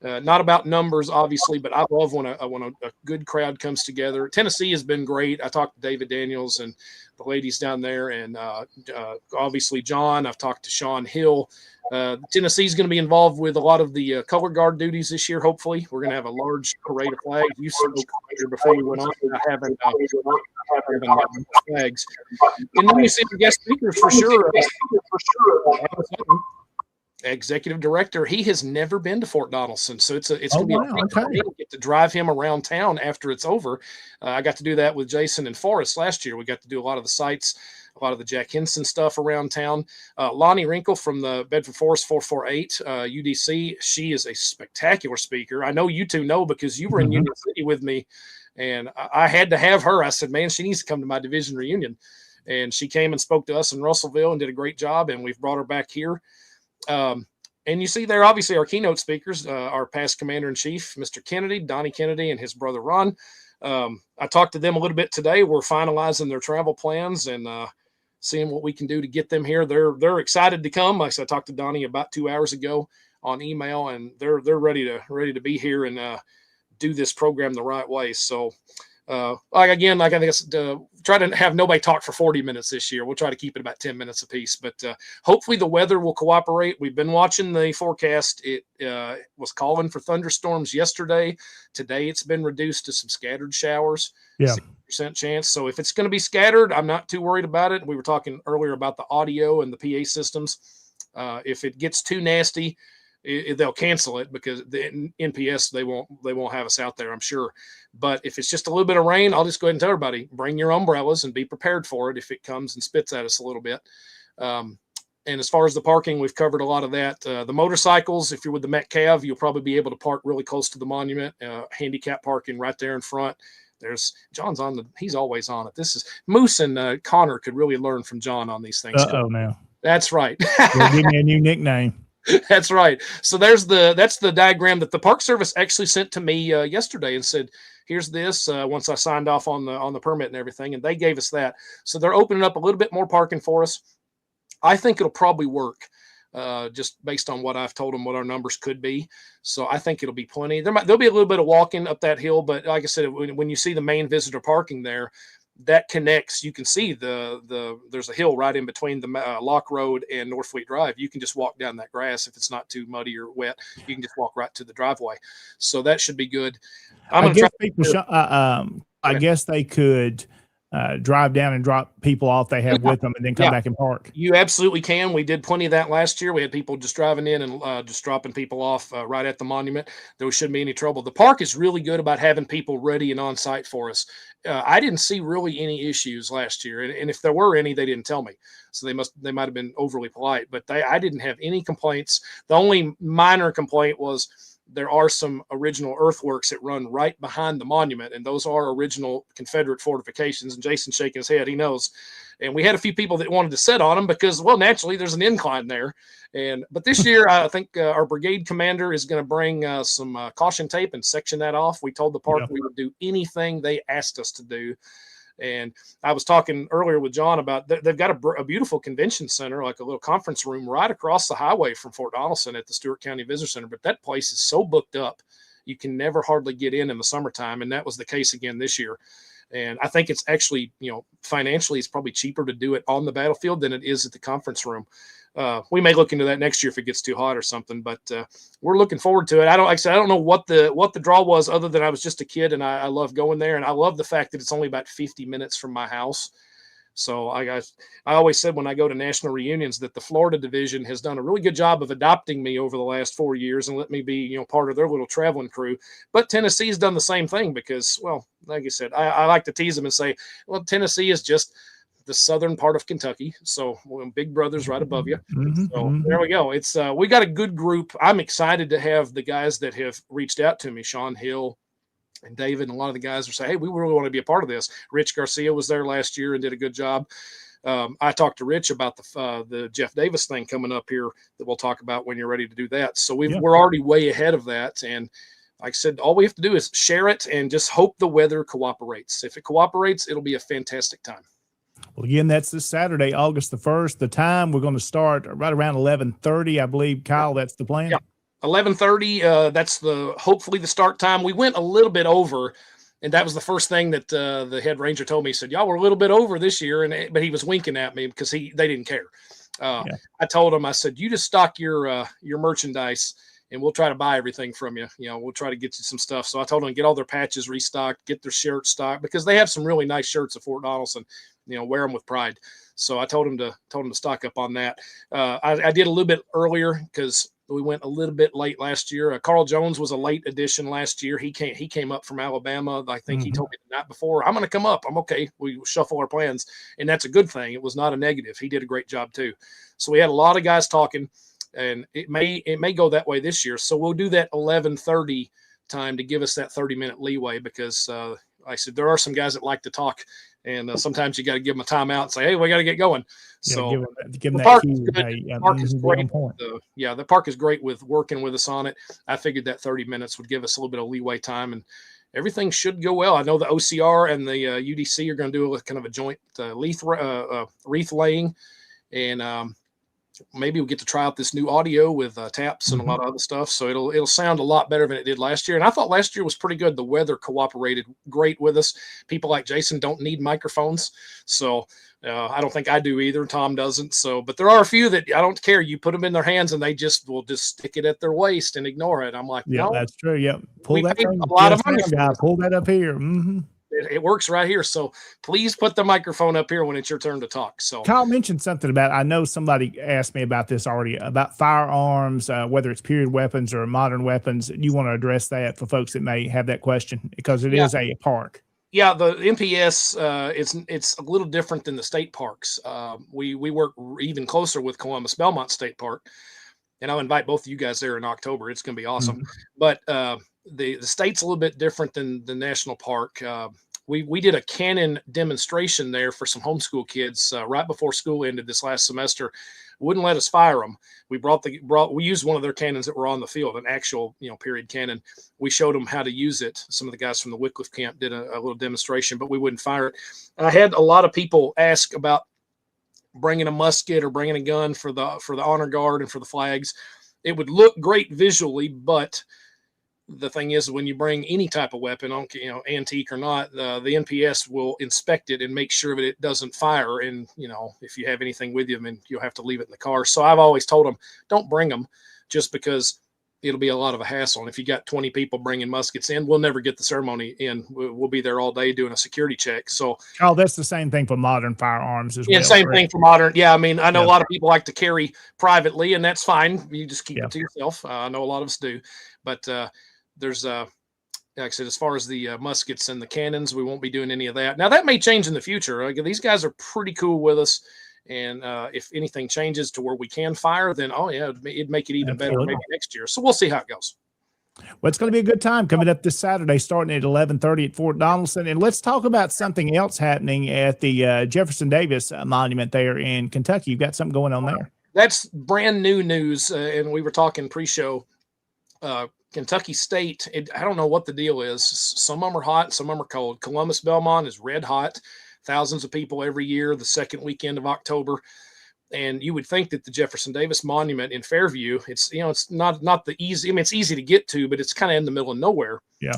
Not about numbers, obviously, but I love when a good crowd comes together. Tennessee has been great. I talked to David Daniels and the ladies down there, and obviously John. I've talked to Sean Hill. Tennessee is going to be involved with a lot of the color guard duties this year. Hopefully, we're going to have a large parade of flags. You spoke here before we went on. I haven't flags, and then you see the guest speakers for sure. Executive director, he has never been to Fort Donelson, so it's going to be a big thing to get to drive him around town after it's over. I got to do that with Jason and Forrest last year. We got to do a lot of the sites, a lot of the Jack Henson stuff around town. Lonnie Wrinkle from the Bedford Forest 448 UDC, she is a spectacular speaker. I know you 2 know because you were in Union City with me, and I had to have her. I said, man, she needs to come to my division reunion, and she came and spoke to us in Russellville and did a great job, and we've brought her back here. And you see there, obviously, our keynote speakers, our past commander-in-chief, Mr. Kennedy, Donnie Kennedy, and his brother Ron. I talked to them a little bit today. We're finalizing their travel plans, and seeing what we can do to get them here. They're excited to come. Like I said, I talked to Donnie about 2 hours ago on email, and they're ready to be here and do this program the right way. So like I think it's try to have nobody talk for 40 minutes this year. We'll try to keep it about 10 minutes apiece, but hopefully the weather will cooperate. We've been watching the forecast. It was calling for thunderstorms yesterday. Today it's been reduced to some scattered showers. Yeah. 60% chance. So if it's going to be scattered, I'm not too worried about it. We were talking earlier about the audio and the PA systems. If it gets too nasty, they'll cancel it because the NPS, they won't have us out there, I'm sure. But if it's just a little bit of rain, I'll just go ahead and tell everybody, bring your umbrellas and be prepared for it if it comes and spits at us a little bit. And as far as the parking, we've covered a lot of that. The motorcycles, if you're with the Metcalf, you'll probably be able to park really close to the monument. Handicap parking right there in front. There's John's on he's always on it. This is Moose and Connor could really learn from John on these things. Now. That's right. Give me a new nickname. That's right. So that's the diagram that the Park Service actually sent to me yesterday and said, here's this once I signed off on the permit and everything, and they gave us that. So they're opening up a little bit more parking for us. I think it'll probably work just based on what I've told them, what our numbers could be. So I think it'll be plenty. There'll be a little bit of walking up that hill, but like I said, when you see the main visitor parking there, that connects. You can see there's a hill right in between the Lock Road and North Fleet Drive. You can just walk down that grass if it's not too muddy or wet. You can just walk right to the driveway. So that should be good. I guess they could drive down and drop people off they have with them and then come back and park. You absolutely can. We did plenty of that last year. We had people just driving in and just dropping people off right at the monument. There shouldn't be any trouble. The park is really good about having people ready and on site for us. I didn't see really any issues last year. And if there were any, they didn't tell me. So they might have been overly polite, but I didn't have any complaints. The only minor complaint was there are some original earthworks that run right behind the monument, and those are original Confederate fortifications. And Jason's shaking his head, he knows. And we had a few people that wanted to sit on them because, well, naturally there's an incline there. But this year, I think our brigade commander is going to bring some caution tape and section that off. We told the park we would do anything they asked us to do. And I was talking earlier with John about they've got a beautiful convention center, like a little conference room right across the highway from Fort Donelson at the Stewart County Visitor Center. But that place is so booked up, you can never hardly get in the summertime. And that was the case again this year. And I think it's actually, financially, it's probably cheaper to do it on the battlefield than it is at the conference room. We may look into that next year if it gets too hot or something, but we're looking forward to it. I don't know what the draw was other than I was just a kid and I love going there. And I love the fact that it's only about 50 minutes from my house. So I always said when I go to national reunions that the Florida division has done a really good job of adopting me over the last 4 years and let me be, part of their little traveling crew. But Tennessee's done the same thing because, well, like I said, I like to tease them and say, well, Tennessee is just the southern part of Kentucky. So big brother's right above you. So there we go. It's we got a good group. I'm excited to have the guys that have reached out to me, Sean Hill and David, and a lot of the guys are saying, hey, we really want to be a part of this. Rich Garcia was there last year and did a good job. I talked to Rich about the Jeff Davis thing coming up here that we'll talk about when you're ready to do that. So we're already way ahead of that. And like I said, all we have to do is share it and just hope the weather cooperates. If it cooperates, it'll be a fantastic time. Well, again, that's this Saturday, August the 1st. The time, we're going to start right around 11:30, I believe. Kyle, that's the plan? Yeah, 11:30. That's hopefully the start time. We went a little bit over, and that was the first thing that the head ranger told me. He said, y'all were a little bit over this year, but he was winking at me because they didn't care. I told him, I said, you just stock your merchandise, and we'll try to buy everything from you. We'll try to get you some stuff. So I told them to get all their patches restocked, get their shirts stocked, because they have some really nice shirts at Fort Donelson. Wear them with pride. So I told him to stock up on that. I did a little bit earlier because we went a little bit late last year. Carl Jones was a late addition last year. He came up from Alabama. I think he told me the night before, I'm going to come up. I'm okay. We shuffle our plans, and that's a good thing. It was not a negative. He did a great job too. So we had a lot of guys talking, and it may go that way this year. So we'll do that 11:30 time to give us that 30-minute leeway because, like I said, there are some guys that like to talk. And sometimes you got to give them a timeout and say, hey, we got to get going. So give them the park that is good. The park is great. The park is great with working with us on it. I figured that 30 minutes would give us a little bit of leeway time. And everything should go well. I know the OCR and the UDC are going to do a kind of a joint wreath laying, and maybe we'll get to try out this new audio with taps and a lot of other stuff. So it'll sound a lot better than it did last year. And I thought last year was pretty good. The weather cooperated great with us. People like Jason don't need microphones. So I don't think I do either. Tom doesn't. So, but there are a few that I don't care. You put them in their hands and they will just stick it at their waist and ignore it. I'm like, yeah, no, that's true. Yeah. Pull that thing, a lot of money. Pull that up here. It works right here. So please put the microphone up here when it's your turn to talk. So Kyle mentioned something about, I know somebody asked me about this already, about firearms, whether it's period weapons or modern weapons. You want to address that for folks that may have that question, because it is a park. Yeah, the MPS, it's a little different than the state parks. We work even closer with Columbus Belmont State Park, and I'll invite both of you guys there in October. It's going to be awesome. But the state's a little bit different than the national park. We did a cannon demonstration there for some homeschool kids right before school ended this last semester. Wouldn't let us fire them. We used one of their cannons that were on the field, an actual period cannon. We showed them how to use it. Some of the guys from the Wycliffe camp did a little demonstration, but we wouldn't fire it. I had a lot of people ask about bringing a musket or bringing a gun for the honor guard and for the flags. It would look great visually, but the thing is, when you bring any type of weapon, antique or not, the NPS will inspect it and make sure that it doesn't fire. And, if you have anything with you, then you'll have to leave it in the car. So I've always told them, don't bring them, just because it'll be a lot of a hassle. And if you got 20 people bringing muskets in, we'll never get the ceremony in. We'll be there all day doing a security check. So, that's the same thing for modern firearms as well. Yeah, same thing for modern. Yeah, I mean, I know a lot of people like to carry privately, and that's fine. You just keep it to yourself. I know a lot of us do, but there's like I said, as far as the muskets and the cannons, we won't be doing any of that. Now that may change in the future. These guys are pretty cool with us. And if anything changes to where we can fire, then, it'd make it even better maybe next year. So we'll see how it goes. Well, it's going to be a good time coming up this Saturday, starting at 11:30 at Fort Donaldson. And let's talk about something else happening at the Jefferson Davis Monument there in Kentucky. You've got something going on there. That's brand new news. And we were talking pre-show. Kentucky State, I don't know what the deal is. Some of them are hot, some of them are cold. Columbus Belmont is red hot. Thousands of people every year, the second weekend of October. And you would think that the Jefferson Davis Monument in Fairview, it's not the easy. I mean, it's easy to get to, but it's kind of in the middle of nowhere. Yeah.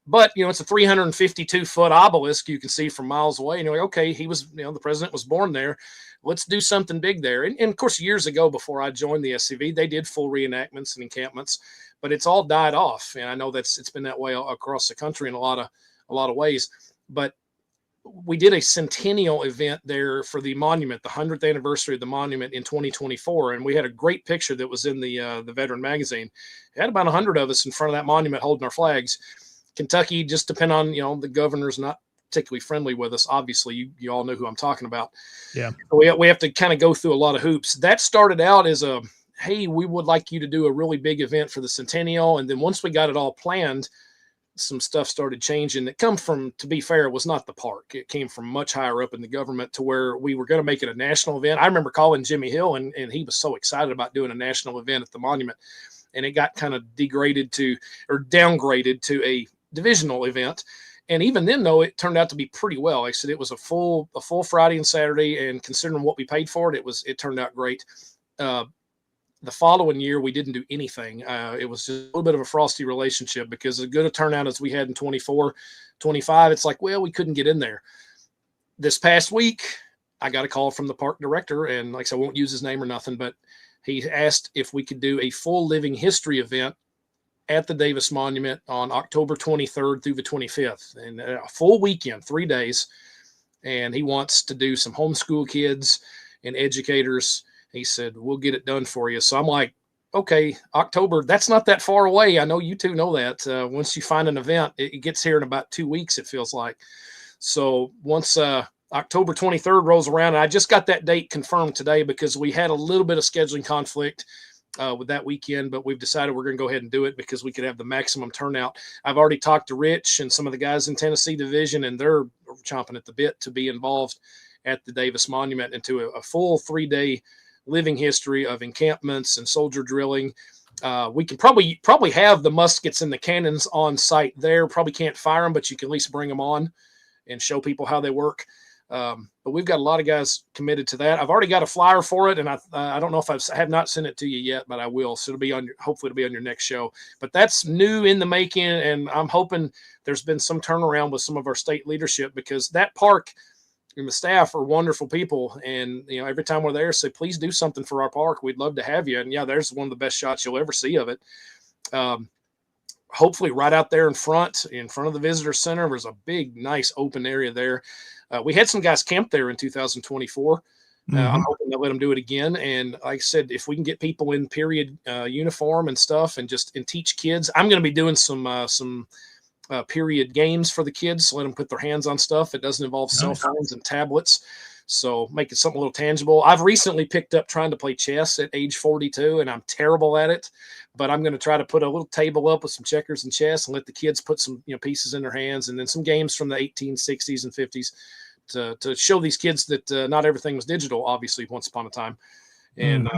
But it's a 352-foot obelisk you can see from miles away. And you're like, okay, he was, the president was born there. Let's do something big there. And of course, years ago, before I joined the SCV, they did full reenactments and encampments, but it's all died off. And I know it's been that way across the country in a lot of ways. But we did a centennial event there for the monument, the 100th anniversary of the monument in 2024. And we had a great picture that was in the Veteran magazine. It had about 100 of us in front of that monument holding our flags. Kentucky, just depend on, the governor's not particularly friendly with us. Obviously, you all know who I'm talking about. Yeah. So we have to kind of go through a lot of hoops. That started out as hey, we would like you to do a really big event for the centennial. And then once we got it all planned, some stuff started changing. It come from, to be fair, it was not the park. It came from much higher up in the government to where we were going to make it a national event. I remember calling Jimmy Hill and he was so excited about doing a national event at the monument. And it got kind of downgraded to a divisional event. And even then, though, it turned out to be pretty well. Like I said, it was a full Friday and Saturday, and considering what we paid for it, it turned out great. The following year, we didn't do anything. It was just a little bit of a frosty relationship because as good a turnout as we had in 24, 25, it's like, well, we couldn't get in there. This past week, I got a call from the park director, and like I said, I won't use his name or nothing, but he asked if we could do a full living history event at the Davis Monument on October 23rd through the 25th, and a full weekend, 3 days. And he wants to do some homeschool kids and educators. He said, we'll get it done for you. So I'm like, okay, October, that's not that far away. I know you two know that. Once you find an event, it gets here in about 2 weeks, it feels like. So once October 23rd rolls around, and I just got that date confirmed today because we had a little bit of scheduling conflict with that weekend, but we've decided we're going to go ahead and do it because we could have the maximum turnout. I've already talked to Rich and some of the guys in Tennessee Division, and they're chomping at the bit to be involved at the Davis Monument into a full 3-day living history of encampments and soldier drilling. We can probably have the muskets and the cannons on site there. Probably can't fire them, but you can at least bring them on and show people how they work. But we've got a lot of guys committed to that. I've already got a flyer for it, and I don't know if I have not sent it to you yet, but I will. So hopefully it'll be on your next show. But that's new in the making, and I'm hoping there's been some turnaround with some of our state leadership, because that park and the staff are wonderful people. And, every time we're there, say, please do something for our park. We'd love to have you. And yeah, there's one of the best shots you'll ever see of it. Hopefully right out there in front of the visitor center, there's a big, nice open area there. We had some guys camp there in 2024. I'm hoping they'll let them do it again. And like I said, if we can get people in period uniform and stuff and teach kids, I'm going to be doing some period games for the kids. So let them put their hands on stuff. It doesn't involve cell phones and tablets. So make it something a little tangible. I've recently picked up trying to play chess at age 42, and I'm terrible at it. But I'm going to try to put a little table up with some checkers and chess and let the kids put some pieces in their hands, and then some games from the 1860s and 50s to show these kids that not everything was digital, obviously, once upon a time. And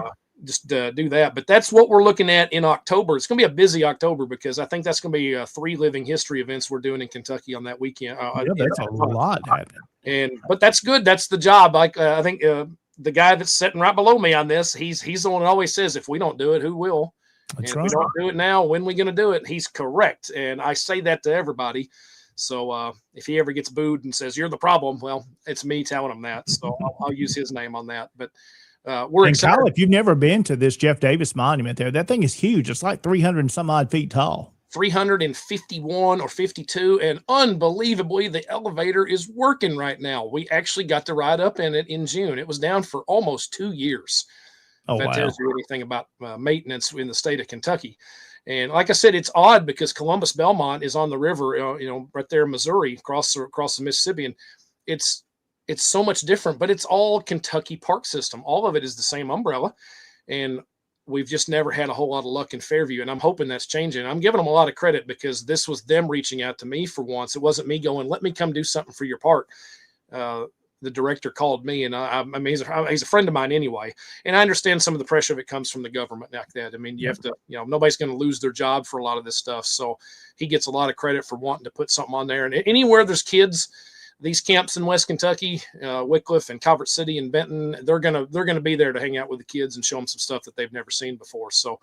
do that. But that's what we're looking at in October. It's going to be a busy October, because I think that's going to be 3 living history events we're doing in Kentucky on that weekend. That's a lot happening. But that's good. That's the job. Like I think the guy that's sitting right below me on this, he's the one that always says, if we don't do it, who will? That's and right. If we don't do it now, when are we going to do it? He's correct. And I say that to everybody. So if he ever gets booed and says, you're the problem, well, it's me telling him that. So I'll use his name on that. But we're excited. Kyle, if you've never been to this Jeff Davis monument there, that thing is huge. It's like 300 and some odd feet tall. 351 or 52. And unbelievably, the elevator is working right now. We actually got to ride up in it in June. It was down for almost 2 years. Oh, that wow. tells you anything about maintenance in the state of Kentucky. And like I said, it's odd because Columbus Belmont is on the river, right there in Missouri, across the Mississippi. And it's so much different, but it's all Kentucky park system. All of it is the same umbrella. And we've just never had a whole lot of luck in Fairview. And I'm hoping that's changing. I'm giving them a lot of credit, because this was them reaching out to me for once. It wasn't me going, let me come do something for your park. The director called me, and I mean, he's a friend of mine anyway. And I understand some of the pressure that comes from the government like that. I mean, you have to, nobody's going to lose their job for a lot of this stuff. So he gets a lot of credit for wanting to put something on there. And anywhere there's kids, these camps in West Kentucky, Wickliffe and Calvert City and Benton, they're gonna be there to hang out with the kids and show them some stuff that they've never seen before. So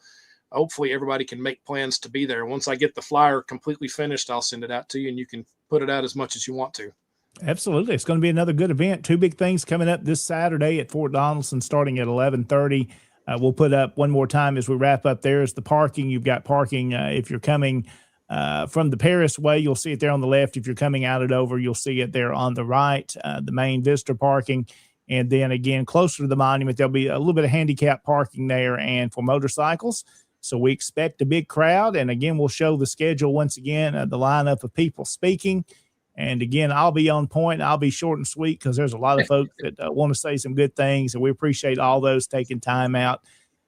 hopefully everybody can make plans to be there. Once I get the flyer completely finished, I'll send it out to you, and you can put it out as much as you want to. Absolutely. It's going to be another good event. 2 big things coming up this Saturday at Fort Donaldson starting at 11:30. We'll put up one more time as we wrap up. There's the parking. You've got parking if you're coming from the Paris way, you'll see it there on the left. If you're coming out of Dover, you'll see it there on the right, the main visitor parking. And then again, closer to the monument, there'll be a little bit of handicap parking there and for motorcycles. So we expect a big crowd. And again, we'll show the schedule once again, the lineup of people speaking. And again, I'll be on point. I'll be short and sweet, because there's a lot of folks that want to say some good things. And we appreciate all those taking time out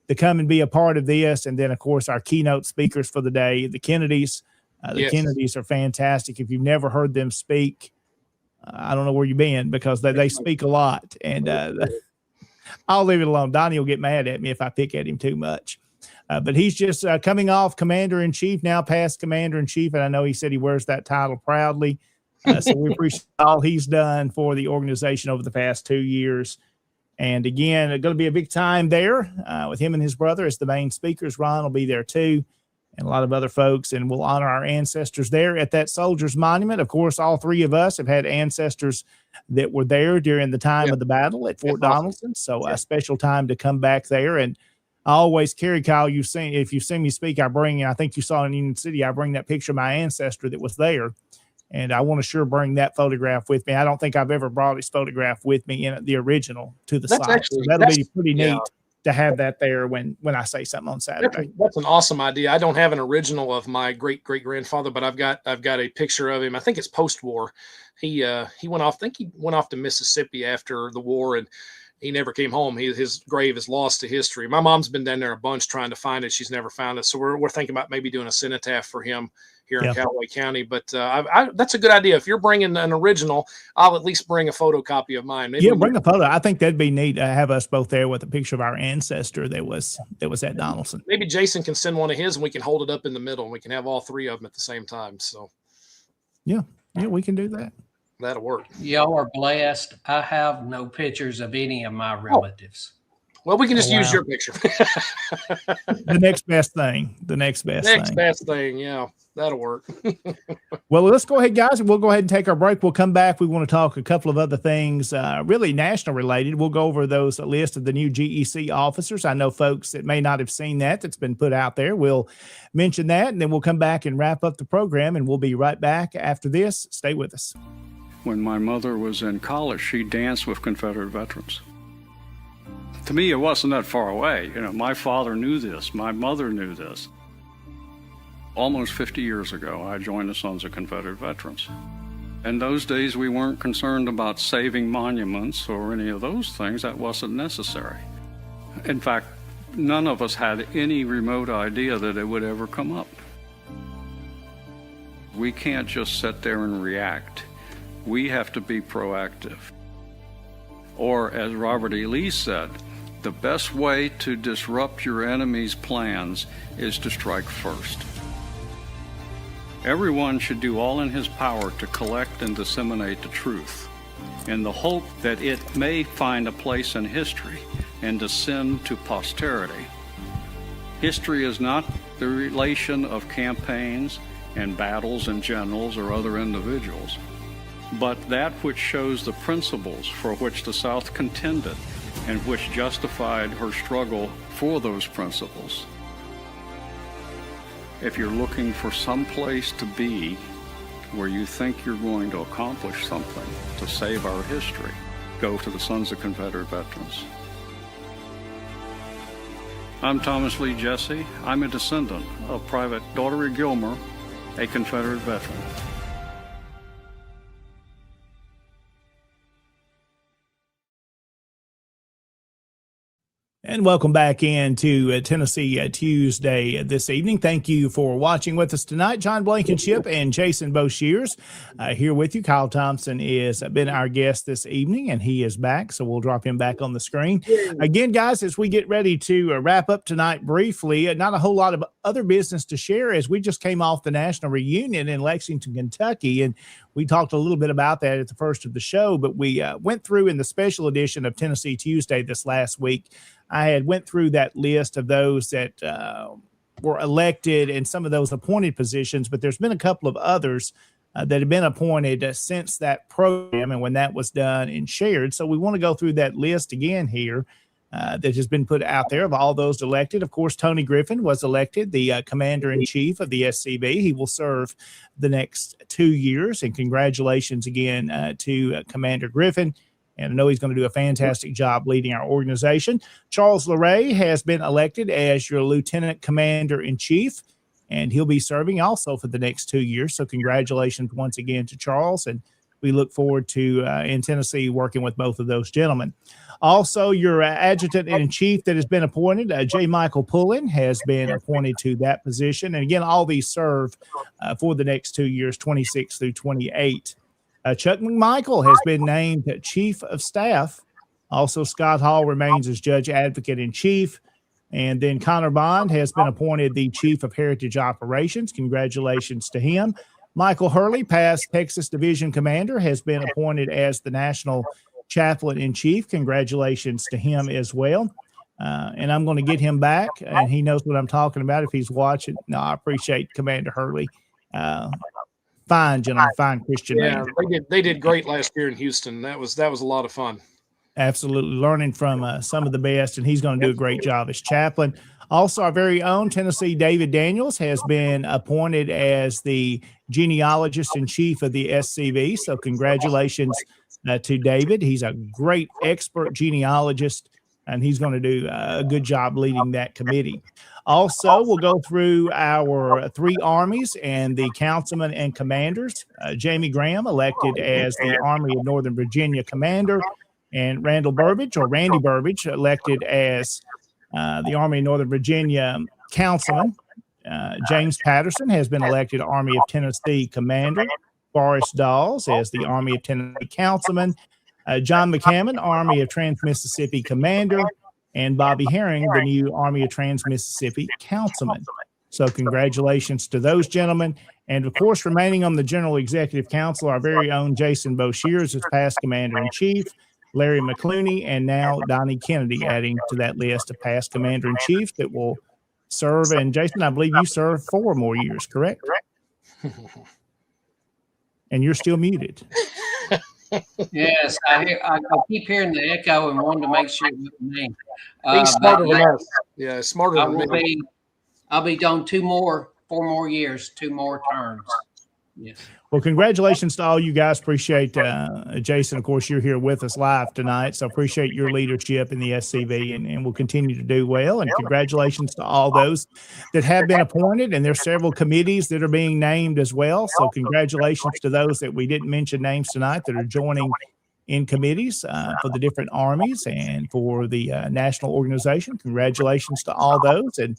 to come and be a part of this. And then, of course, our keynote speakers for the day, the Kennedys. The Kennedys are fantastic. If you've never heard them speak, I don't know where you've been, because they speak a lot. And I'll leave it alone. Donnie will get mad at me if I pick at him too much. But he's just coming off Commander-in-Chief, now past Commander-in-Chief. And I know he said he wears that title proudly. So we appreciate all he's done for the organization over the past 2 years. And again, it's going to be a big time there with him and his brother as the main speakers. Ron will be there too, and a lot of other folks. And we'll honor our ancestors there at that Soldiers Monument. Of course, all 3 of us have had ancestors that were there during the time of the battle at Fort Donaldson. So a special time to come back there. And I always carry, Kyle, if you've seen me speak, I think you saw in Union City, I bring that picture of my ancestor that was there. And I want to sure bring that photograph with me. I don't think I've ever brought his photograph with me in the original to the site. So that'll be pretty neat to have that there when I say something on Saturday. That's an awesome idea. I don't have an original of my great-great-grandfather, but I've got a picture of him. I think it's post-war. He went off. I think he went off to Mississippi after the war, and he never came home. His grave is lost to history. My mom's been down there a bunch trying to find it. She's never found it. So we're thinking about maybe doing a cenotaph for him here in Callaway County. But that's a good idea. If you're bringing an original, I'll at least bring a photocopy of mine. Maybe bring a photo. I think that'd be neat to have us both there with a picture of our ancestor that was at Donaldson. Maybe Jason can send one of his and we can hold it up in the middle and we can have all three of them at the same time. So yeah, we can do that. That'll work. Y'all are blessed. I have no pictures of any of my relatives. Well, we can just use your picture. The next best thing. Best thing. Yeah, that'll work. Well, let's go ahead, guys. We'll go ahead and take our break. We'll come back. We want to talk a couple of other things, really national related. We'll go over those list of the new GEC officers. I know folks that may not have seen that's been put out there. We'll mention that, and then we'll come back and wrap up the program, and we'll be right back after this. Stay with us. When my mother was in college, she danced with Confederate veterans. To me, it wasn't that far away. My father knew this. My mother knew this. Almost 50 years ago, I joined the Sons of Confederate Veterans. In those days, we weren't concerned about saving monuments or any of those things. That wasn't necessary. In fact, none of us had any remote idea that it would ever come up. We can't just sit there and react. We have to be proactive. Or, as Robert E. Lee said, the best way to disrupt your enemy's plans is to strike first. Everyone should do all in his power to collect and disseminate the truth, in the hope that it may find a place in history and descend to posterity. History is not the relation of campaigns and battles and generals or other individuals, but that which shows the principles for which the South contended and which justified her struggle for those principles. If you're looking for some place to be where you think you're going to accomplish something to save our history, go to the Sons of Confederate Veterans. I'm Thomas Lee Jesse. I'm a descendant of Private Daughtery Gilmer, a Confederate veteran. And welcome back into Tennessee Tuesday this evening. Thank you for watching with us tonight. John Blankenship and Jason Boshears here with you. Kyle Thompson has been our guest this evening, and he is back, so we'll drop him back on the screen. Again, guys, as we get ready to wrap up tonight briefly, not a whole lot of other business to share as we just came off the national reunion in Lexington, Kentucky, and we talked a little bit about that at the first of the show, but we went through in the special edition of Tennessee Tuesday this last week. I had went through that list of those that were elected and some of those appointed positions, but there's been a couple of others that have been appointed since that program and when that was done and shared. So we want to go through that list again here that has been put out there of all those elected. Of course, Tony Griffin was elected the commander-in-chief of the SCV. He will serve the next 2 years, and congratulations again to Commander Griffin. And I know he's going to do a fantastic job leading our organization. Charles LeRae has been elected as your lieutenant commander-in-chief, and he'll be serving also for the next 2 years. So congratulations once again to Charles, and we look forward to, in Tennessee, working with both of those gentlemen. Also, your adjutant-in-chief that has been appointed, J. Michael Pullen, has been appointed to that position. And again, all these serve for the next 2 years, 26 through 28. Chuck McMichael has been named Chief of Staff. Also, Scott Hall remains as Judge Advocate-in-Chief. And then Connor Bond has been appointed the Chief of Heritage Operations. Congratulations to him. Michael Hurley, past Texas Division Commander, has been appointed as the National Chaplain-in-Chief. Congratulations to him as well. And I'm going to get him back, and he knows what I'm talking about if he's watching. No, I appreciate Commander Hurley. Fine, gentlemen, fine Christian man. They did great last year in Houston. That was a lot of fun. Absolutely, learning from some of the best, and he's going to do a great job as chaplain. Also, our very own Tennessee David Daniels has been appointed as the genealogist-in-chief of the SCV. So congratulations to David. He's a great expert genealogist, and he's going to do a good job leading that committee. Also, we'll go through our three armies and the councilmen and commanders. Jamie Graham elected as the Army of Northern Virginia commander, and Randy Burbidge elected as the Army of Northern Virginia councilman. James Patterson has been elected Army of Tennessee Commander. Forrest Dawes as the Army of Tennessee Councilman. John McCammon, Army of Trans-Mississippi Commander. And Bobby Herring, the new Army of Trans-Mississippi Councilman. So congratulations to those gentlemen. And of course, remaining on the General Executive Council, our very own Jason Boshears is past Commander-in-Chief, Larry McClooney, and now Donnie Kennedy adding to that list of past Commander-in-Chief that will serve. And Jason, I believe you served 4 more years, correct? And you're still muted. Yes, I keep hearing the echo and wanted to make sure it was me. He's smarter than us. Yeah, smarter than me. I'll be done 4 more years, 2 more terms. Yes. Well, congratulations to all you guys. Appreciate Jason. Of course, you're here with us live tonight, so appreciate your leadership in the SCV, and we'll continue to do well. And congratulations to all those that have been appointed, and there's several committees that are being named as well. So congratulations to those that we didn't mention names tonight that are joining in committees for the different armies and for the national organization. Congratulations to all those. And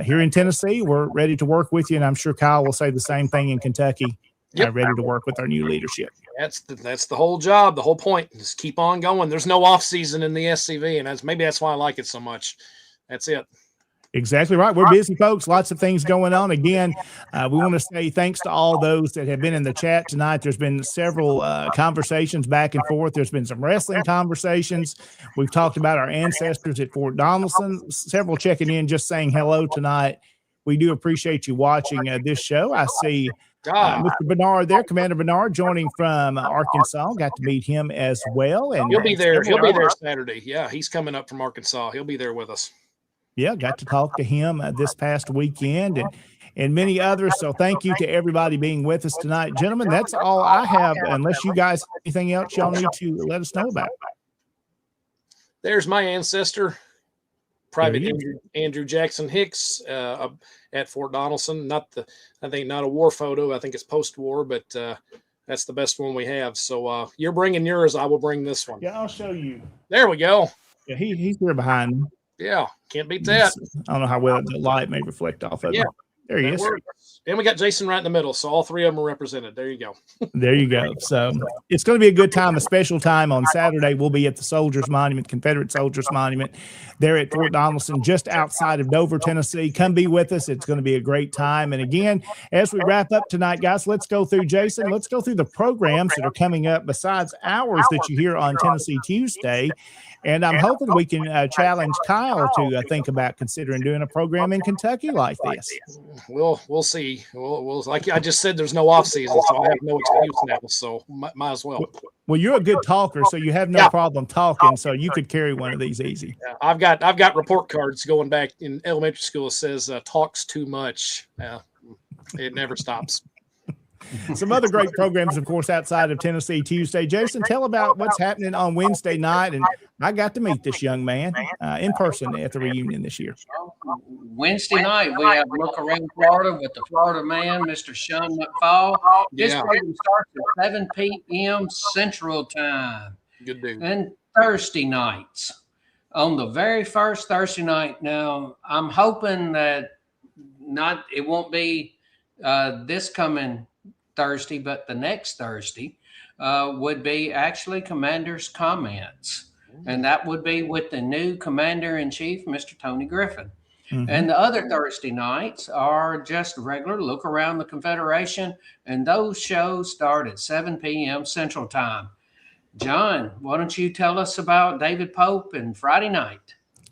here in Tennessee, we're ready to work with you, and I'm sure Kyle will say the same thing in Kentucky. Yep. Ready to work with our new leadership. That's the whole job. The whole point is keep on going. There's no off season in the SCV, and maybe that's why I like it so much. That's it. Exactly right. We're busy folks. Lots of things going on. Again, we want to say thanks to all those that have been in the chat tonight. There's been several conversations back and forth. There's been some wrestling conversations. We've talked about our ancestors at Fort Donelson. Several checking in, just saying hello tonight. We do appreciate you watching this show. I see Mr. Bernard there, Commander Bernard, joining from Arkansas. Got to meet him as well. And he'll be there. He'll be there Saturday. Yeah, he's coming up from Arkansas. He'll be there with us. Yeah, got to talk to him this past weekend and many others. So thank you to everybody being with us tonight. Gentlemen, that's all I have, unless you guys have anything else y'all need to let us know about. There's my ancestor, Private Andrew Jackson Hicks at Fort Donelson. I think not a war photo. I think it's post-war, but that's the best one we have. So you're bringing yours. I will bring this one. Yeah, I'll show you. There we go. Yeah, he's here behind me. Yeah, can't beat that. I don't know how well the light may reflect off of it. There he is. And we got Jason right in the middle, so all 3 of them are represented. There you go. There you go. So it's going to be a good time, a special time on Saturday. We'll be at the Soldiers Monument, Confederate Soldiers Monument, there at Fort Donelson, just outside of Dover, Tennessee. Come be with us. It's going to be a great time. And again, as we wrap up tonight, guys, let's go through, Jason, let's go through the programs that are coming up besides ours that you hear on Tennessee Tuesday. And I'm hoping we can challenge Kyle to think about considering doing a program in Kentucky like this. We'll see. We'll like I just said, there's no off season, so I have no excuse now. So might as well. Well, you're a good talker, so you have no problem talking. So you could carry one of these easy. Yeah, I've got report cards going back in elementary school. It says talks too much. It never stops. Some other great programs, of course, outside of Tennessee Tuesday. Jason, tell about what's happening on Wednesday night. And I got to meet this young man in person at the reunion this year. Wednesday night, we have Look Around Florida with the Florida man, Mr. Sean McFall. This program starts at 7 p.m. Central Time. Good dude. And Thursday nights. On the very first Thursday night, now, I'm hoping that it won't be this coming Thursday, but the next Thursday would be actually Commander's Comments. And that would be with the new Commander-in-Chief, Mr. Tony Griffin. Mm-hmm. And the other Thursday nights are just regular Look Around the Confederation. And those shows start at 7 p.m. Central Time. John, why don't you tell us about David Pope and Friday night?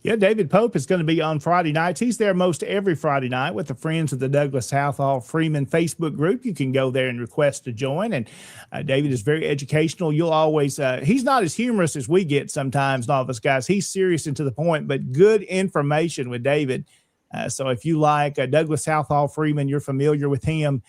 Yeah, David Pope is going to be on Friday nights. He's there most every Friday night with the Friends of the Douglas Southall Freeman Facebook group. You can go there and request to join. And David is very educational. You'll always, he's not as humorous as we get sometimes, all of us guys. He's serious and to the point, but good information with David. So if you like Douglas Southall Freeman, you're familiar with him.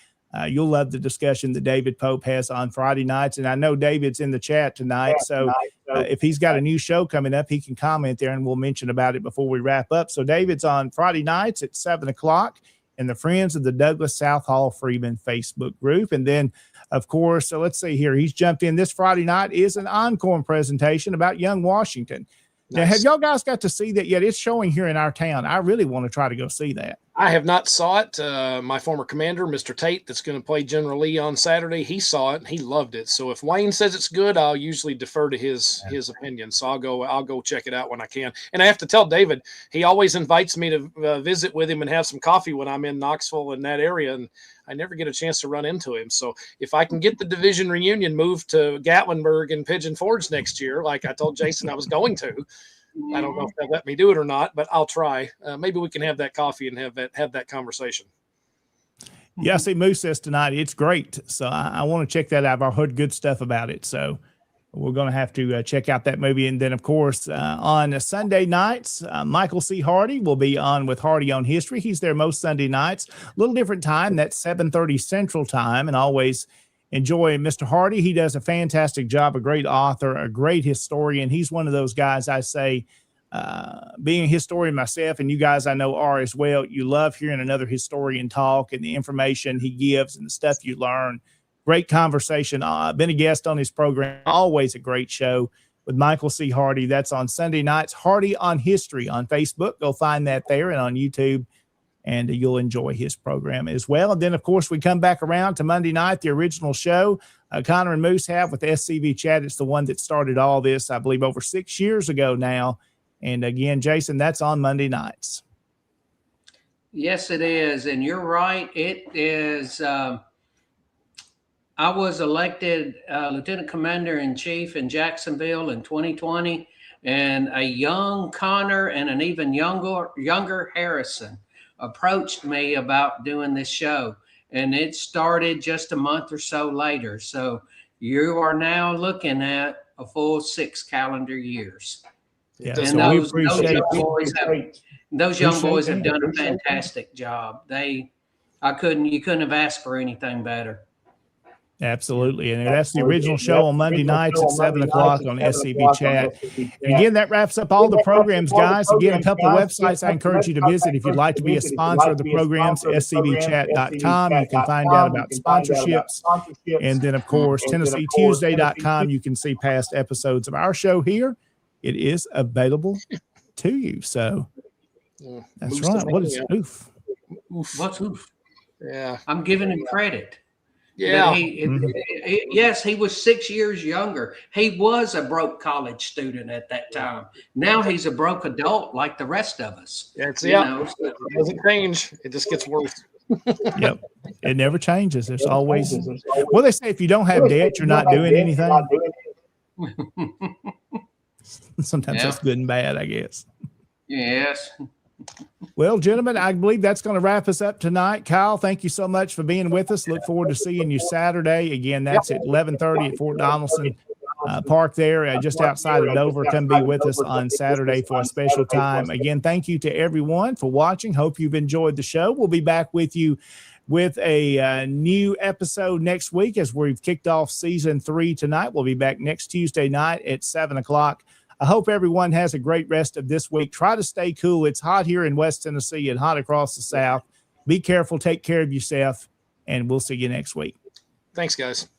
You'll love the discussion that David Pope has on Friday nights. And I know David's in the chat tonight. So if he's got a new show coming up, he can comment there and we'll mention about it before we wrap up. So David's on Friday nights at 7:00 in the Friends of the Douglas Southall Freeman Facebook group. And then, of course, so let's see here. He's jumped in. This Friday night is an encore presentation about Young Washington. Now, have y'all guys got to see that yet? It's showing here in our town. I really want to try to go see that. I have not saw it. My former commander, Mr. Tate, that's going to play General Lee on Saturday, he saw it and he loved it. So if Wayne says it's good, I'll usually defer to his opinion. So I'll go check it out when I can. And I have to tell David, he always invites me to visit with him and have some coffee when I'm in Knoxville in that area, and I never get a chance to run into him. So if I can get the division reunion moved to Gatlinburg and Pigeon Forge next year, like I told Jason I was going to, I don't know if they'll let me do it or not, but I'll try. Maybe we can have that coffee and have that conversation. Yeah, I see Moose says tonight it's great, so I want to check that out. I've heard good stuff about it, so we're going to have to check out that movie. And then, of course, on Sunday nights, Michael C. Hardy will be on with Hardy on History. He's there most Sunday nights. A little different time. That's 7:30 Central Time, and always enjoy Mr. Hardy. He does a fantastic job, a great author, a great historian. He's one of those guys I say, being a historian myself, and you guys I know are as well, you love hearing another historian talk and the information he gives and the stuff you learn. Great conversation. I've been a guest on his program. Always a great show with Michael C. Hardy. That's on Sunday nights. Hardy on History on Facebook. Go find that there, and on YouTube, and you'll enjoy his program as well. And then, of course, we come back around to Monday night, the original show Connor and Moose have with SCV Chat. It's the one that started all this, I believe, over 6 years ago now. And again, Jason, that's on Monday nights. Yes, it is. And you're right. It is. I was elected Lieutenant Commander-in-Chief in Jacksonville in 2020, and a young Connor and an even younger Harrison approached me about doing this show, and it started just a month or so later. So you are now looking at a full 6 calendar years. Yeah, And so those young boys have done a fantastic job. You couldn't have asked for anything better. Absolutely. And that's the original show on Monday nights at 7 o'clock on SCV Chat. And again, that wraps up all the programs, guys. Again, a couple of websites I encourage you to visit if you'd like to be a sponsor of the programs, scvchat.com. You can find out about sponsorships. And then, of course, TennesseeTuesday.com. You can see past episodes of our show here. It is available to you. So that's right. What is oof? What's oof? Yeah. I'm giving him credit. Yeah. Yes, he was 6 years younger. He was a broke college student at that time. Now he's a broke adult like the rest of us. It doesn't change. It just gets worse. Yep. It never changes. There's always, well, they say if you don't have debt, you're not doing anything. Sometimes that's good and bad, I guess. Yes. Well, gentlemen, I believe that's going to wrap us up tonight. Kyle, thank you so much for being with us. Look forward to seeing you Saturday. Again, that's at 11:30 at Fort Donaldson Park there, just outside of Dover. Come be with us on Saturday for a special time. Again, thank you to everyone for watching. Hope you've enjoyed the show. We'll be back with you with a new episode next week as we've kicked off season 3 tonight. We'll be back next Tuesday night at 7 o'clock. I hope everyone has a great rest of this week. Try to stay cool. It's hot here in West Tennessee and hot across the South. Be careful. Take care of yourself, and we'll see you next week. Thanks, guys.